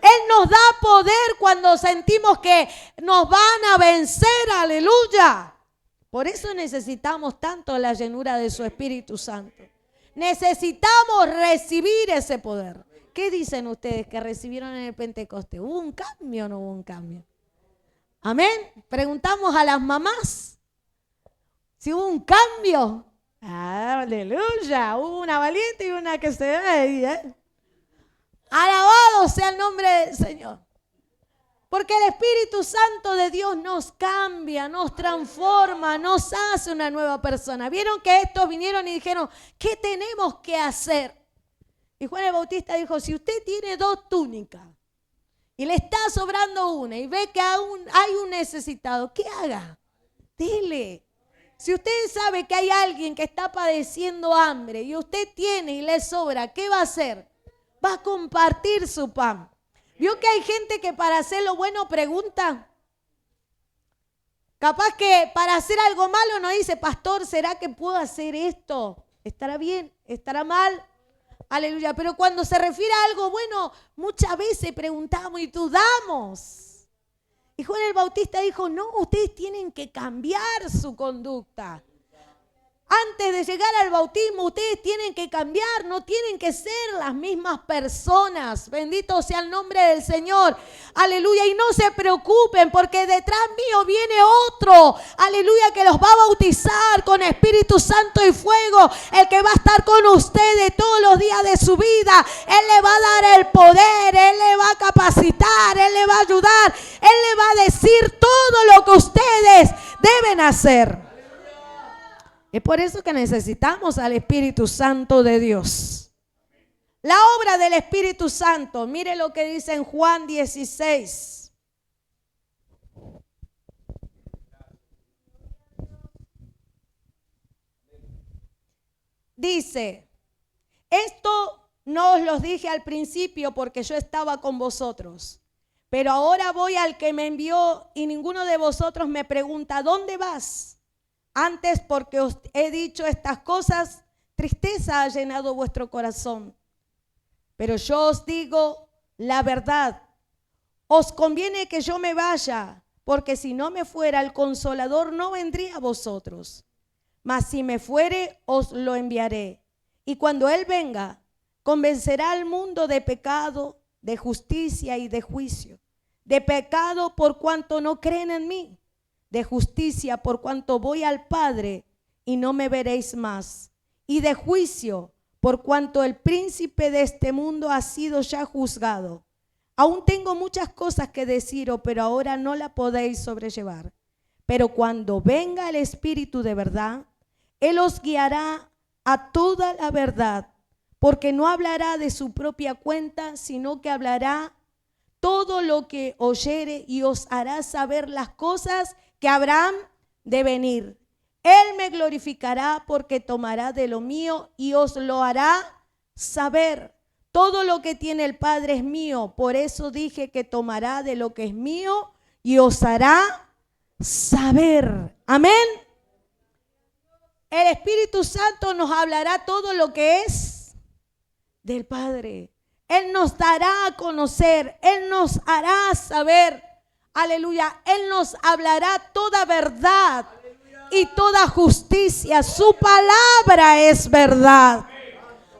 Speaker 1: Él nos da poder cuando sentimos que nos van a vencer, aleluya. Por eso necesitamos tanto la llenura de su Espíritu Santo. Necesitamos recibir ese poder. ¿Qué dicen ustedes que recibieron en el Pentecostés? ¿Hubo un cambio o no hubo un cambio? Amén. Preguntamos a las mamás si hubo un cambio. Aleluya. Hubo una valiente y una que se ve. Alabado sea el nombre del Señor. Porque el Espíritu Santo de Dios nos cambia, nos transforma, nos hace una nueva persona. Vieron que estos vinieron y dijeron: ¿qué tenemos que hacer? Y Juan el Bautista dijo: si usted tiene 2 túnicas y le está sobrando una y ve que aún hay un necesitado, ¿qué haga? Dele. Si usted sabe que hay alguien que está padeciendo hambre y usted tiene y le sobra, ¿qué va a hacer? Va a compartir su pan. ¿Vio que hay gente que para hacer lo bueno pregunta? Capaz que para hacer algo malo no dice: pastor, ¿será que puedo hacer esto? ¿Estará bien? ¿Estará mal? Aleluya. Pero cuando se refiere a algo bueno, muchas veces preguntamos y dudamos. Y Juan el Bautista dijo: no, ustedes tienen que cambiar su conducta. Antes de llegar al bautismo, ustedes tienen que cambiar, no tienen que ser las mismas personas. Bendito sea el nombre del Señor. Aleluya. Y no se preocupen porque detrás mío viene otro. Aleluya, que los va a bautizar con Espíritu Santo y fuego. El que va a estar con ustedes todos los días de su vida. Él le va a dar el poder, Él le va a capacitar, Él le va a ayudar. Él le va a decir todo lo que ustedes deben hacer. Es por eso que necesitamos al Espíritu Santo de Dios. La obra del Espíritu Santo, mire lo que dice en Juan 16. Dice, esto no os los dije al principio porque yo estaba con vosotros, pero ahora voy al que me envió y ninguno de vosotros me pregunta, ¿dónde vas? Antes, porque os he dicho estas cosas, tristeza ha llenado vuestro corazón. Pero yo os digo la verdad. Os conviene que yo me vaya, porque si no me fuera, el Consolador no vendría a vosotros. Mas si me fuere, os lo enviaré. Y cuando Él venga, convencerá al mundo de pecado, de justicia y de juicio. De pecado por cuanto no creen en mí. De justicia por cuanto voy al Padre y no me veréis más, y de juicio por cuanto el príncipe de este mundo ha sido ya juzgado. Aún tengo muchas cosas que deciros, pero ahora no la podéis sobrellevar. Pero cuando venga el Espíritu de verdad, Él os guiará a toda la verdad, porque no hablará de su propia cuenta, sino que hablará todo lo que oyere y os hará saber las cosas que habrán de venir. Él me glorificará porque tomará de lo mío y os lo hará saber. Todo lo que tiene el Padre es mío, por eso dije que tomará de lo que es mío y os hará saber. Amén. El Espíritu Santo nos hablará todo lo que es del Padre. Él nos dará a conocer, Él nos hará saber. Aleluya, Él nos hablará toda verdad y toda justicia. Su palabra es verdad.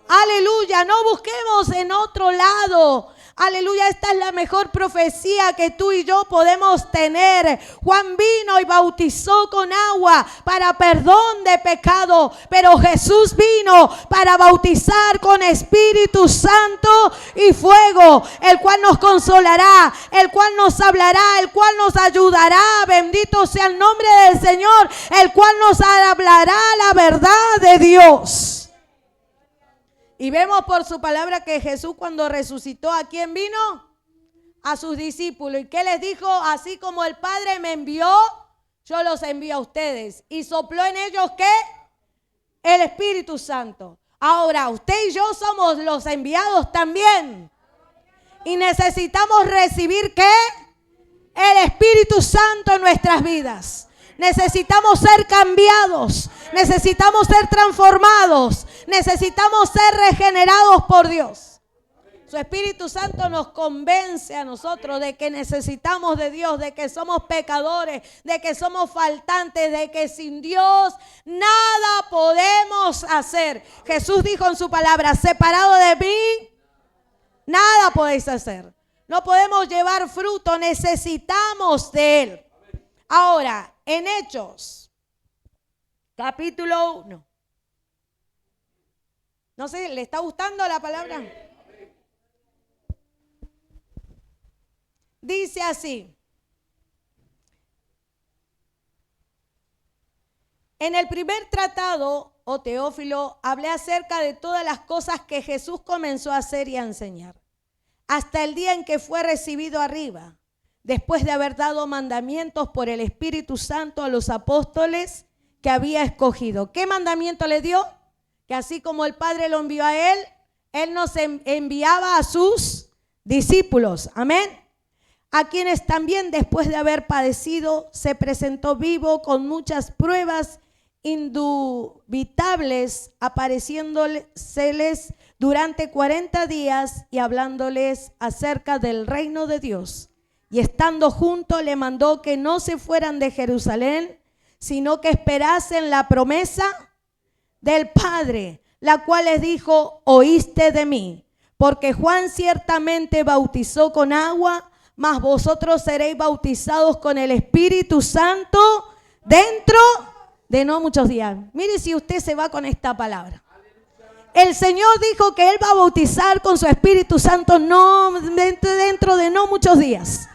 Speaker 1: Aleluya, no busquemos en otro lado. Aleluya, esta es la mejor profecía que tú y yo podemos tener. Juan vino y bautizó con agua para perdón de pecado, pero Jesús vino para bautizar con Espíritu Santo y fuego, el cual nos consolará, el cual nos hablará, el cual nos ayudará. Bendito sea el nombre del Señor, el cual nos hablará la verdad de Dios. Y vemos por su palabra que Jesús, cuando resucitó, ¿a quién vino? A sus discípulos. ¿Y qué les dijo? Así como el Padre me envió, yo los envío a ustedes. Y sopló en ellos, ¿qué? El Espíritu Santo. Ahora, usted y yo somos los enviados también. Y necesitamos recibir, ¿qué? El Espíritu Santo en nuestras vidas. Necesitamos ser cambiados, necesitamos ser transformados, necesitamos ser regenerados por Dios. Su Espíritu Santo nos convence a nosotros de que necesitamos de Dios, de que somos pecadores, de que somos faltantes, de que sin Dios nada podemos hacer. Jesús dijo en su palabra, separado de mí, nada podéis hacer. No podemos llevar fruto, necesitamos de Él. Ahora, en Hechos, capítulo 1. No sé, ¿le está gustando la palabra? Dice así. En el primer tratado, oh Teófilo, hablé acerca de todas las cosas que Jesús comenzó a hacer y a enseñar, hasta el día en que fue recibido arriba, después de haber dado mandamientos por el Espíritu Santo a los apóstoles que había escogido. ¿Qué mandamiento le dio? Que así como el Padre lo envió a Él, Él nos enviaba a sus discípulos. Amén. A quienes también después de haber padecido se presentó vivo con muchas pruebas indubitables, apareciéndoseles durante 40 días y hablándoles acerca del reino de Dios. Y estando juntos le mandó que no se fueran de Jerusalén, sino que esperasen la promesa del Padre, la cual les dijo: oíste de mí, porque Juan ciertamente bautizó con agua, mas vosotros seréis bautizados con el Espíritu Santo dentro de no muchos días. Mire si usted se va con esta palabra. El Señor dijo que Él va a bautizar con su Espíritu Santo dentro de no muchos días.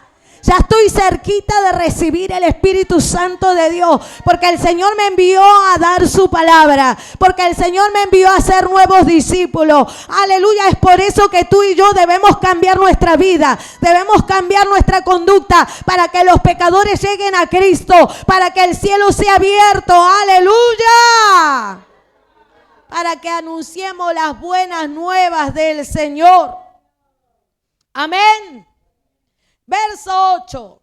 Speaker 1: Ya estoy cerquita de recibir el Espíritu Santo de Dios, porque el Señor me envió a dar su palabra, porque el Señor me envió a hacer nuevos discípulos. Aleluya, es por eso que tú y yo debemos cambiar nuestra vida, debemos cambiar nuestra conducta, para que los pecadores lleguen a Cristo, para que el cielo sea abierto. Aleluya, para que anunciemos las buenas nuevas del Señor. Amén. Verso 8.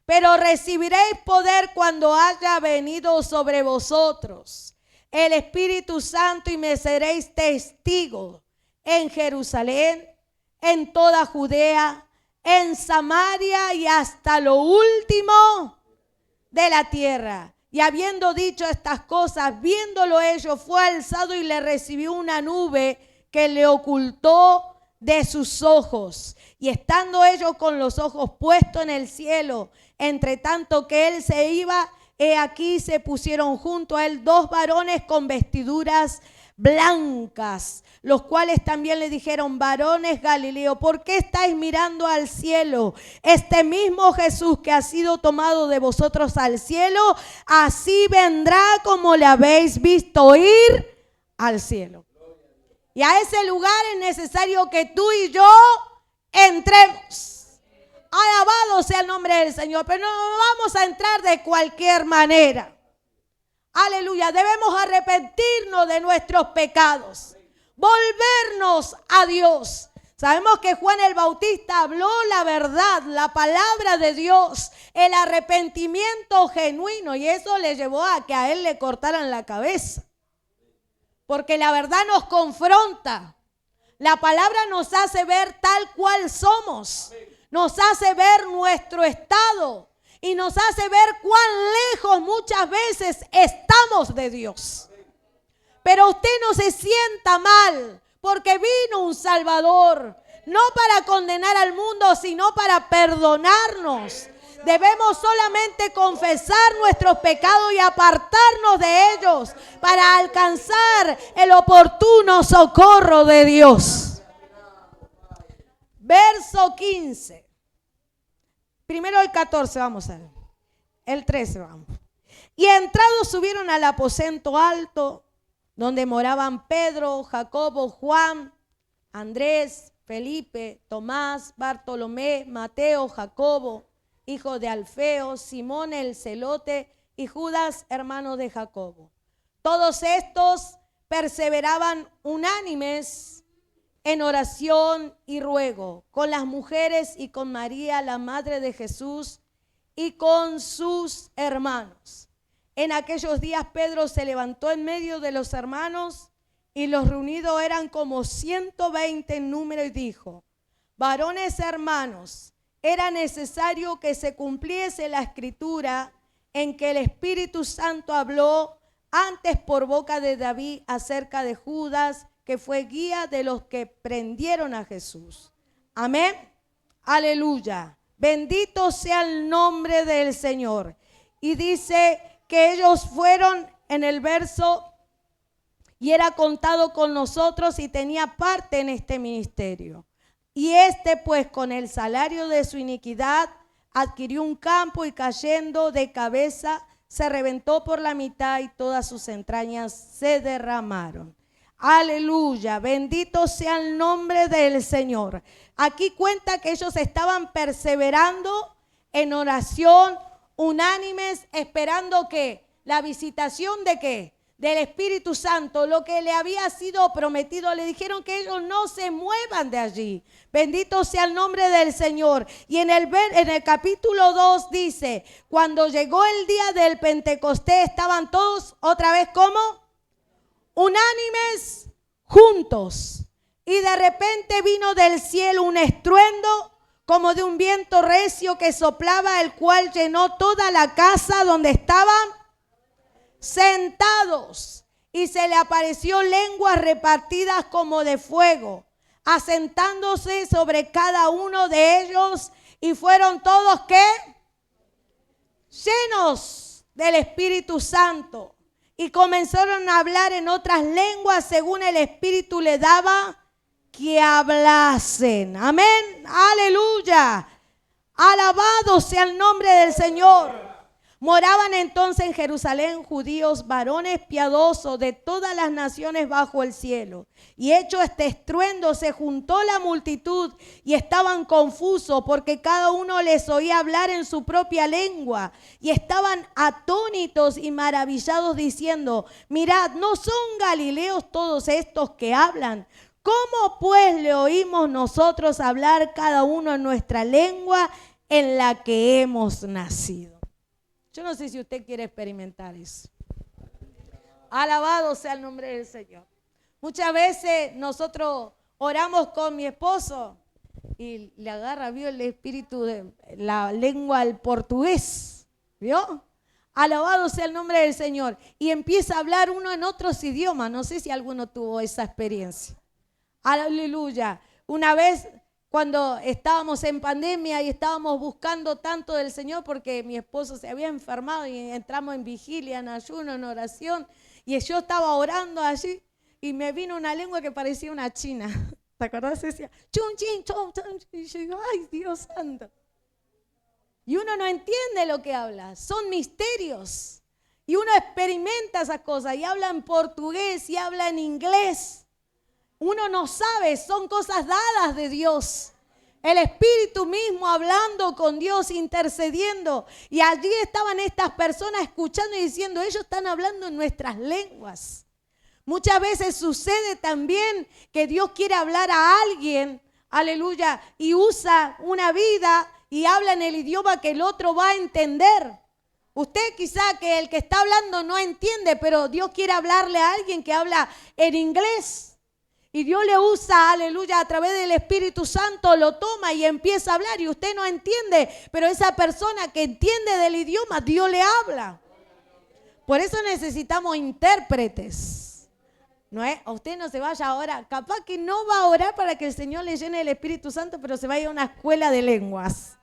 Speaker 1: Pero recibiréis poder cuando haya venido sobre vosotros el Espíritu Santo, y me seréis testigos en Jerusalén, en toda Judea, en Samaria y hasta lo último de la tierra. Y habiendo dicho estas cosas, viéndolo ellos, fue alzado y le recibió una nube que le ocultó de sus ojos. Y estando ellos con los ojos puestos en el cielo, entre tanto que él se iba, he aquí se pusieron junto a él 2 varones con vestiduras blancas, los cuales también le dijeron: varones Galileo, ¿por qué estáis mirando al cielo? Este mismo Jesús que ha sido tomado de vosotros al cielo, así vendrá como le habéis visto ir al cielo. Y a ese lugar es necesario que tú y yo entremos. Alabado sea el nombre del Señor. Pero no vamos a entrar de cualquier manera. Aleluya. Debemos arrepentirnos de nuestros pecados, volvernos a Dios. Sabemos que Juan el Bautista habló la verdad, la palabra de Dios, el arrepentimiento genuino, y eso le llevó a que a él le cortaran la cabeza. Porque la verdad nos confronta. La palabra nos hace ver tal cual somos. Nos hace ver nuestro estado. Y nos hace ver cuán lejos muchas veces estamos de Dios. Pero usted no se sienta mal, porque vino un Salvador. No para condenar al mundo, sino para perdonarnos. Debemos solamente confesar nuestros pecados y apartarnos de ellos para alcanzar el oportuno socorro de Dios. Verso 15. Primero el 14, vamos a ver. El 13, vamos. Y entrados subieron al aposento alto, donde moraban Pedro, Jacobo, Juan, Andrés, Felipe, Tomás, Bartolomé, Mateo, Jacobo, hijo de Alfeo, Simón el celote y Judas, hermano de Jacobo. Todos estos perseveraban unánimes en oración y ruego con las mujeres y con María, la madre de Jesús, y con sus hermanos. En aquellos días Pedro se levantó en medio de los hermanos, y los reunidos eran como 120 en número, y dijo: varones hermanos, era necesario que se cumpliese la escritura en que el Espíritu Santo habló antes por boca de David acerca de Judas, que fue guía de los que prendieron a Jesús. Amén. Aleluya. Bendito sea el nombre del Señor. Y dice que ellos fueron en el verso: y era contado con nosotros y tenía parte en este ministerio. Y pues con el salario de su iniquidad adquirió un campo, y cayendo de cabeza se reventó por la mitad y todas sus entrañas se derramaron. Aleluya, bendito sea el nombre del Señor. Aquí cuenta que ellos estaban perseverando en oración, unánimes, esperando que la visitación de qué, del Espíritu Santo, lo que le había sido prometido. Le dijeron que ellos no se muevan de allí. Bendito sea el nombre del Señor. Y en el capítulo 2 dice: cuando llegó el día del Pentecostés, estaban todos otra vez como unánimes, juntos. Y de repente vino del cielo un estruendo como de un viento recio que soplaba, el cual llenó toda la casa donde estaban sentados. y se le apareció lenguas repartidas como de fuego, asentándose sobre cada uno de ellos, y fueron todos, ¿qué? Llenos del Espíritu Santo, y comenzaron a hablar en otras lenguas según el Espíritu le daba que hablasen. Amén, aleluya. Alabado sea el nombre del Señor. Moraban entonces en Jerusalén judíos, varones piadosos de todas las naciones bajo el cielo. Y hecho este estruendo, se juntó la multitud y estaban confusos porque cada uno les oía hablar en su propia lengua. Y estaban atónitos y maravillados diciendo: mirad, ¿no son galileos todos estos que hablan? ¿Cómo pues le oímos nosotros hablar cada uno en nuestra lengua en la que hemos nacido? Yo no sé si usted quiere experimentar eso. Alabado sea el nombre del Señor. Muchas veces nosotros oramos con mi esposo y le agarra, vio, el espíritu de la lengua al portugués, ¿vio? Alabado sea el nombre del Señor. Y empieza a hablar uno en otros idiomas. No sé si alguno tuvo esa experiencia. Aleluya. Una vez, cuando estábamos en pandemia y estábamos buscando tanto del Señor porque mi esposo se había enfermado y entramos en vigilia, en ayuno, en oración, y yo estaba orando allí y me vino una lengua que parecía una china. ¿Te acordás? Decía, chun, chin, chun, chun. Y yo digo, ay, Dios santo. Y uno no entiende lo que habla, son misterios. Y uno experimenta esas cosas y habla en portugués y habla en inglés. Uno no sabe, son cosas dadas de Dios. El Espíritu mismo hablando con Dios, intercediendo. Y allí estaban estas personas escuchando y diciendo, ellos están hablando en nuestras lenguas. Muchas veces sucede también que Dios quiere hablar a alguien, aleluya, y usa una vida y habla en el idioma que el otro va a entender. Usted quizá que el que está hablando no entiende, pero Dios quiere hablarle a alguien que habla en inglés. Y Dios le usa, aleluya, a través del Espíritu Santo, lo toma y empieza a hablar. Y usted no entiende, pero esa persona que entiende del idioma, Dios le habla. Por eso necesitamos intérpretes. ¿No es? Usted no se vaya ahora, capaz que no va a orar para que el Señor le llene el Espíritu Santo, pero se vaya a una escuela de lenguas.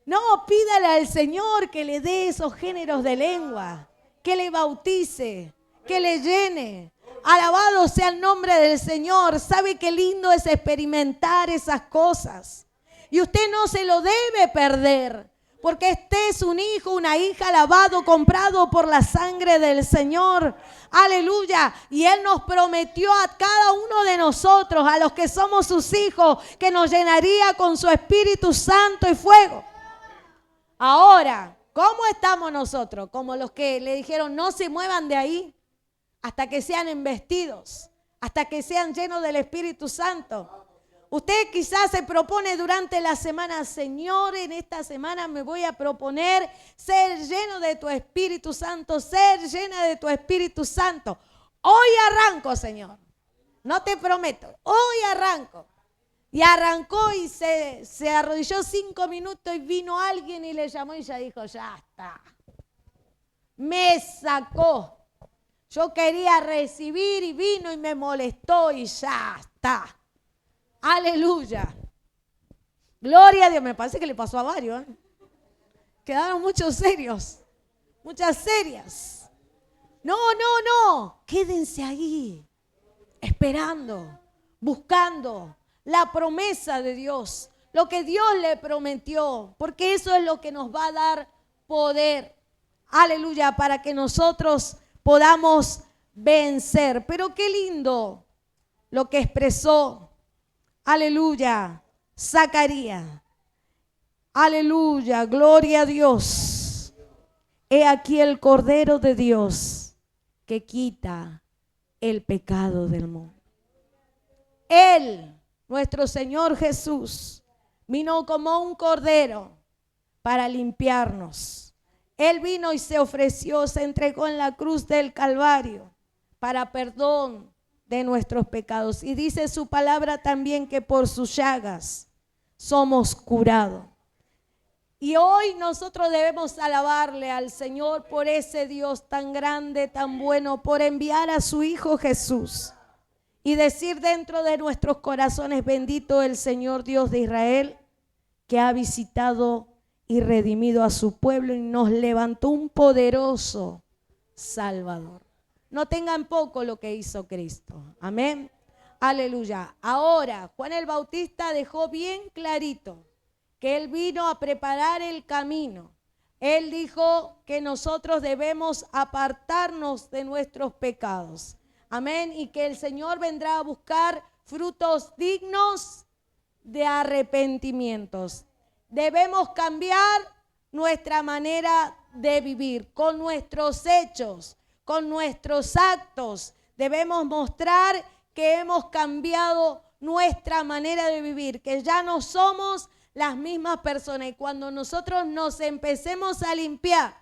Speaker 1: No, pídale al Señor que le dé esos géneros de lengua, que le bautice, que le llene. Alabado sea el nombre del Señor. ¿Sabe qué lindo es experimentar esas cosas? Y usted no se lo debe perder, porque este es un hijo, una hija lavado, comprado por la sangre del Señor. Aleluya. Y Él nos prometió a cada uno de nosotros, a los que somos sus hijos, que nos llenaría con su Espíritu Santo y fuego. Ahora, ¿cómo estamos nosotros? Como los que le dijeron, no se muevan de ahí hasta que sean embestidos, hasta que sean llenos del Espíritu Santo. Usted quizás se propone durante la semana, Señor, en esta semana me voy a proponer ser lleno de tu Espíritu Santo, ser llena de tu Espíritu Santo. Hoy arranco, Señor. No te prometo, hoy arranco. Y arrancó y se arrodilló 5 minutos y vino alguien y le llamó y ya dijo, ya está. Me sacó. Yo quería recibir y vino y me molestó y ya está. Aleluya. Gloria a Dios. Me parece que le pasó a varios. Quedaron muchos serios. Muchas serias. No. Quédense ahí. Esperando. Buscando la promesa de Dios. Lo que Dios le prometió. Porque eso es lo que nos va a dar poder. Aleluya. Para que nosotros podamos vencer. Pero qué lindo lo que expresó, aleluya, Zacarías. Aleluya, gloria a Dios. He aquí el Cordero de Dios que quita el pecado del mundo. Él, nuestro Señor Jesús, vino como un cordero para limpiarnos. Él vino y se ofreció, se entregó en la cruz del Calvario para perdón de nuestros pecados. Y dice su palabra también que por sus llagas somos curados. Y hoy nosotros debemos alabarle al Señor por ese Dios tan grande, tan bueno, por enviar a su Hijo Jesús. Y decir dentro de nuestros corazones, bendito el Señor Dios de Israel, que ha visitado y redimido a su pueblo y nos levantó un poderoso Salvador. No tengan poco lo que hizo Cristo. Amén. Aleluya. Ahora, Juan el Bautista dejó bien clarito que él vino a preparar el camino. Él dijo que nosotros debemos apartarnos de nuestros pecados. Amén. Y que el Señor vendrá a buscar frutos dignos de arrepentimientos. Debemos cambiar nuestra manera de vivir con nuestros hechos, con nuestros actos. Debemos mostrar que hemos cambiado nuestra manera de vivir, que ya no somos las mismas personas. Y cuando nosotros nos empecemos a limpiar,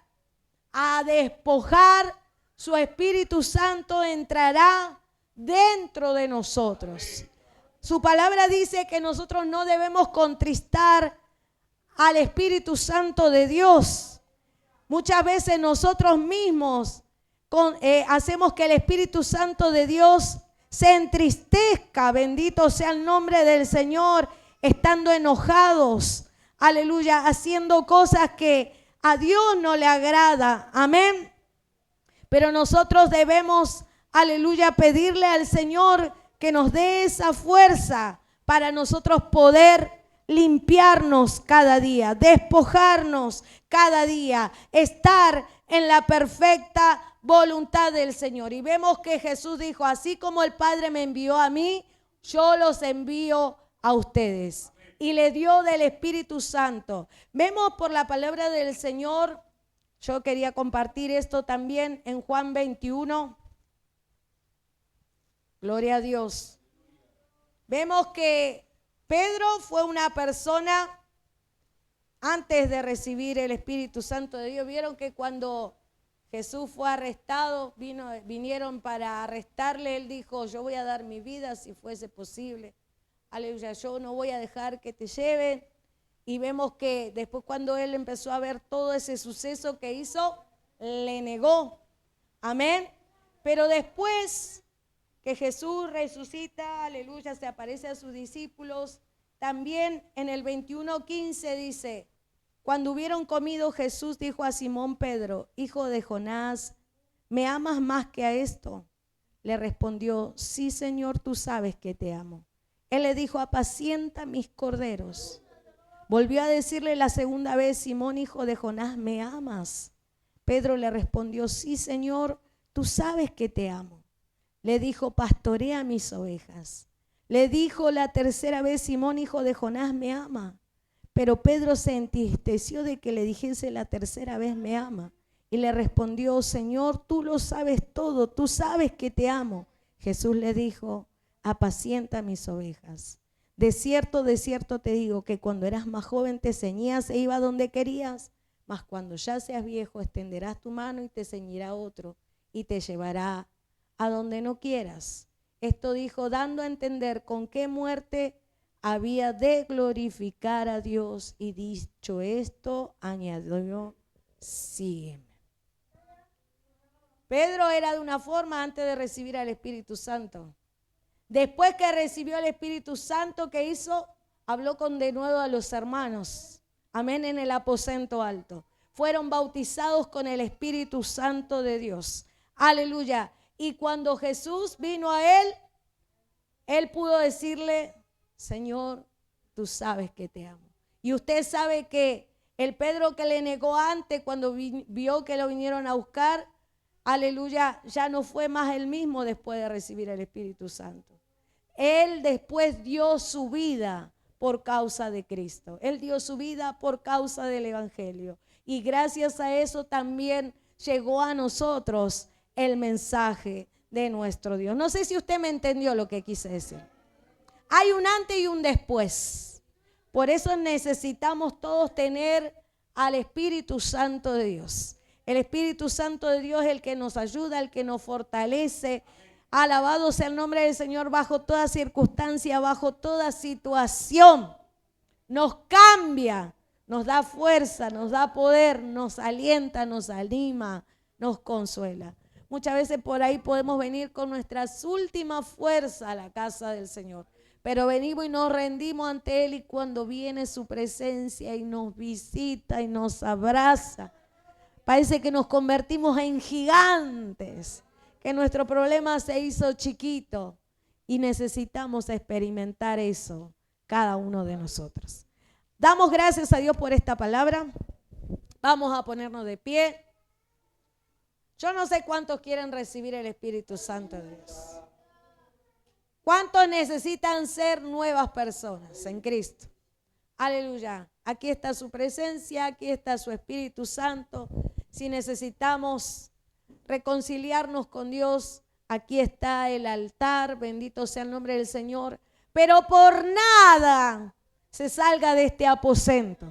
Speaker 1: a despojar, su Espíritu Santo entrará dentro de nosotros. Su palabra dice que nosotros no debemos contristar al Espíritu Santo de Dios. Muchas veces nosotros mismos hacemos que el Espíritu Santo de Dios se entristezca, bendito sea el nombre del Señor, estando enojados, aleluya, haciendo cosas que a Dios no le agrada, amén. Pero nosotros debemos, aleluya, pedirle al Señor que nos dé esa fuerza para nosotros poder limpiarnos cada día, despojarnos cada día, estar en la perfecta voluntad del Señor. Y vemos que Jesús dijo, así como el Padre me envió a mí, yo los envío a ustedes. Y le dio del Espíritu Santo. Vemos por la palabra del Señor, yo quería compartir esto también en Juan 21. Gloria a Dios. Vemos que Pedro fue una persona antes de recibir el Espíritu Santo de Dios. Vieron que cuando Jesús fue arrestado, vinieron para arrestarle, él dijo, yo voy a dar mi vida si fuese posible. Aleluya, yo no voy a dejar que te lleven. Y vemos que después cuando él empezó a ver todo ese suceso que hizo, le negó. Amén. Pero después que Jesús resucita, aleluya, se aparece a sus discípulos. También en el 21:15 dice, cuando hubieron comido, Jesús dijo a Simón Pedro, hijo de Jonás, ¿me amas más que a esto? Le respondió, sí, Señor, tú sabes que te amo. Él le dijo, apacienta mis corderos. Volvió a decirle la segunda vez, Simón, hijo de Jonás, ¿me amas? Pedro le respondió, sí, Señor, tú sabes que te amo. Le dijo, pastorea mis ovejas. Le dijo la tercera vez, Simón, hijo de Jonás, ¿me ama? Pero Pedro se entristeció de que le dijese la tercera vez, ¿me ama? Y le respondió, Señor, tú lo sabes todo, tú sabes que te amo. Jesús le dijo, apacienta mis ovejas. De cierto te digo que cuando eras más joven te ceñías e ibas donde querías, mas cuando ya seas viejo extenderás tu mano y te ceñirá otro y te llevará a donde no quieras. Esto dijo dando a entender con qué muerte había de glorificar a Dios, y dicho esto añadió, sígueme. Pedro era de una forma antes de recibir al Espíritu Santo. Después que recibió el Espíritu Santo, ¿qué hizo? Habló con de nuevo a los hermanos. Amén, en el aposento alto. Fueron bautizados con el Espíritu Santo de Dios. Aleluya. Y cuando Jesús vino a él pudo decirle, Señor, tú sabes que te amo. Y usted sabe que el Pedro que le negó antes, cuando vio que lo vinieron a buscar, aleluya, ya no fue más el mismo después de recibir el Espíritu Santo. Él después dio su vida por causa de Cristo. Él dio su vida por causa del Evangelio. Y gracias a eso también llegó a nosotros el mensaje de nuestro Dios. No sé si usted me entendió lo que quise decir. Hay un antes y un después. Por eso necesitamos todos tener al Espíritu Santo de Dios. El Espíritu Santo de Dios es el que nos ayuda, el que nos fortalece. Alabado sea el nombre del Señor bajo toda circunstancia, bajo toda situación. Nos cambia nos da fuerza, nos da poder, nos alienta, nos anima, nos consuela. Muchas veces por ahí podemos venir con nuestras últimas fuerzas a la casa del Señor, pero venimos y nos rendimos ante Él, y cuando viene su presencia y nos visita y nos abraza, parece que nos convertimos en gigantes, que nuestro problema se hizo chiquito, y necesitamos experimentar eso cada uno de nosotros. Damos gracias a Dios por esta palabra. Vamos a ponernos de pie. Yo no sé cuántos quieren recibir el Espíritu Santo de Dios. ¿Cuántos necesitan ser nuevas personas en Cristo? Aleluya. Aquí está su presencia, aquí está su Espíritu Santo. Si necesitamos reconciliarnos con Dios, aquí está el altar. Bendito sea el nombre del Señor. Pero por nada se salga de este aposento.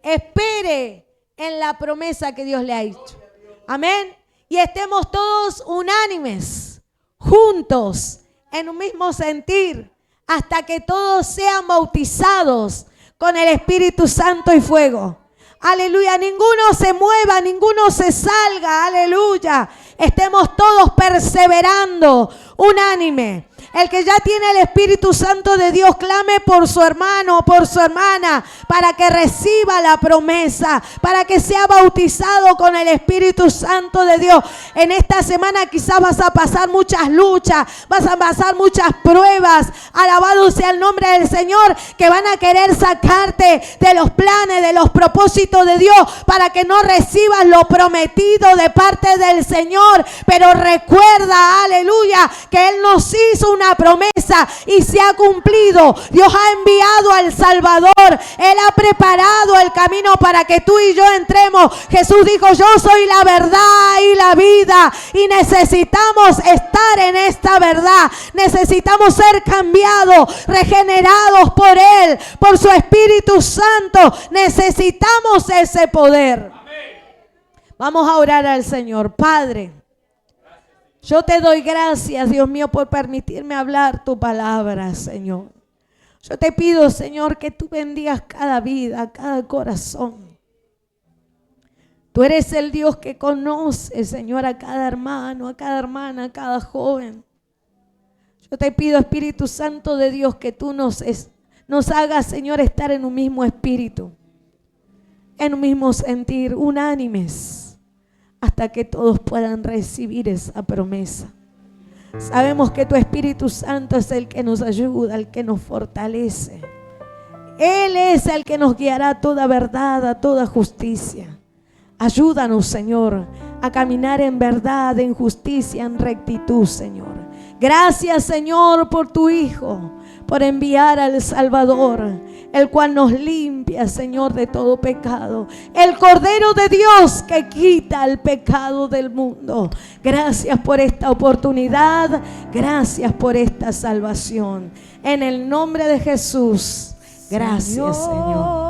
Speaker 1: Espere en la promesa que Dios le ha hecho. Amén. Y estemos todos unánimes, juntos, en un mismo sentir, hasta que todos sean bautizados con el Espíritu Santo y fuego. Aleluya, ninguno se mueva, ninguno se salga, aleluya. Estemos todos perseverando, unánime. El que ya tiene el Espíritu Santo de Dios, clame por su hermano o por su hermana, para que reciba la promesa, para que sea bautizado con el Espíritu Santo de Dios. En esta semana quizás vas a pasar muchas luchas, vas a pasar muchas pruebas. Alabado sea el nombre del Señor, que van a querer sacarte de los planes, de los propósitos de Dios, para que no recibas lo prometido de parte del Señor. Pero recuerda, aleluya, que Él nos hizo una promesa y se ha cumplido. Dios ha enviado al Salvador. Él ha preparado el camino para que tú y yo entremos. Jesús dijo: yo soy la verdad y la vida, y necesitamos estar en esta verdad. Necesitamos ser cambiados, regenerados por Él, por su Espíritu Santo. Necesitamos ese poder. Vamos a orar al Señor. Padre, yo te doy gracias, Dios mío, por permitirme hablar tu palabra, Señor. Yo te pido, Señor, que tú bendigas cada vida, cada corazón. Tú eres el Dios que conoce, Señor, a cada hermano, a cada hermana, a cada joven. Yo te pido, Espíritu Santo de Dios, que tú nos hagas, Señor, estar en un mismo espíritu, en un mismo sentir, unánimes, hasta que todos puedan recibir esa promesa. Sabemos que tu Espíritu Santo es el que nos ayuda, el que nos fortalece. Él es el que nos guiará a toda verdad, a toda justicia. Ayúdanos, Señor, a caminar en verdad, en justicia, en rectitud, Señor. Gracias, Señor, por tu Hijo, por enviar al Salvador, el cual nos limpia, Señor, de todo pecado. El Cordero de Dios que quita el pecado del mundo. Gracias por esta oportunidad. Gracias por esta salvación. En el nombre de Jesús. Gracias, Señor.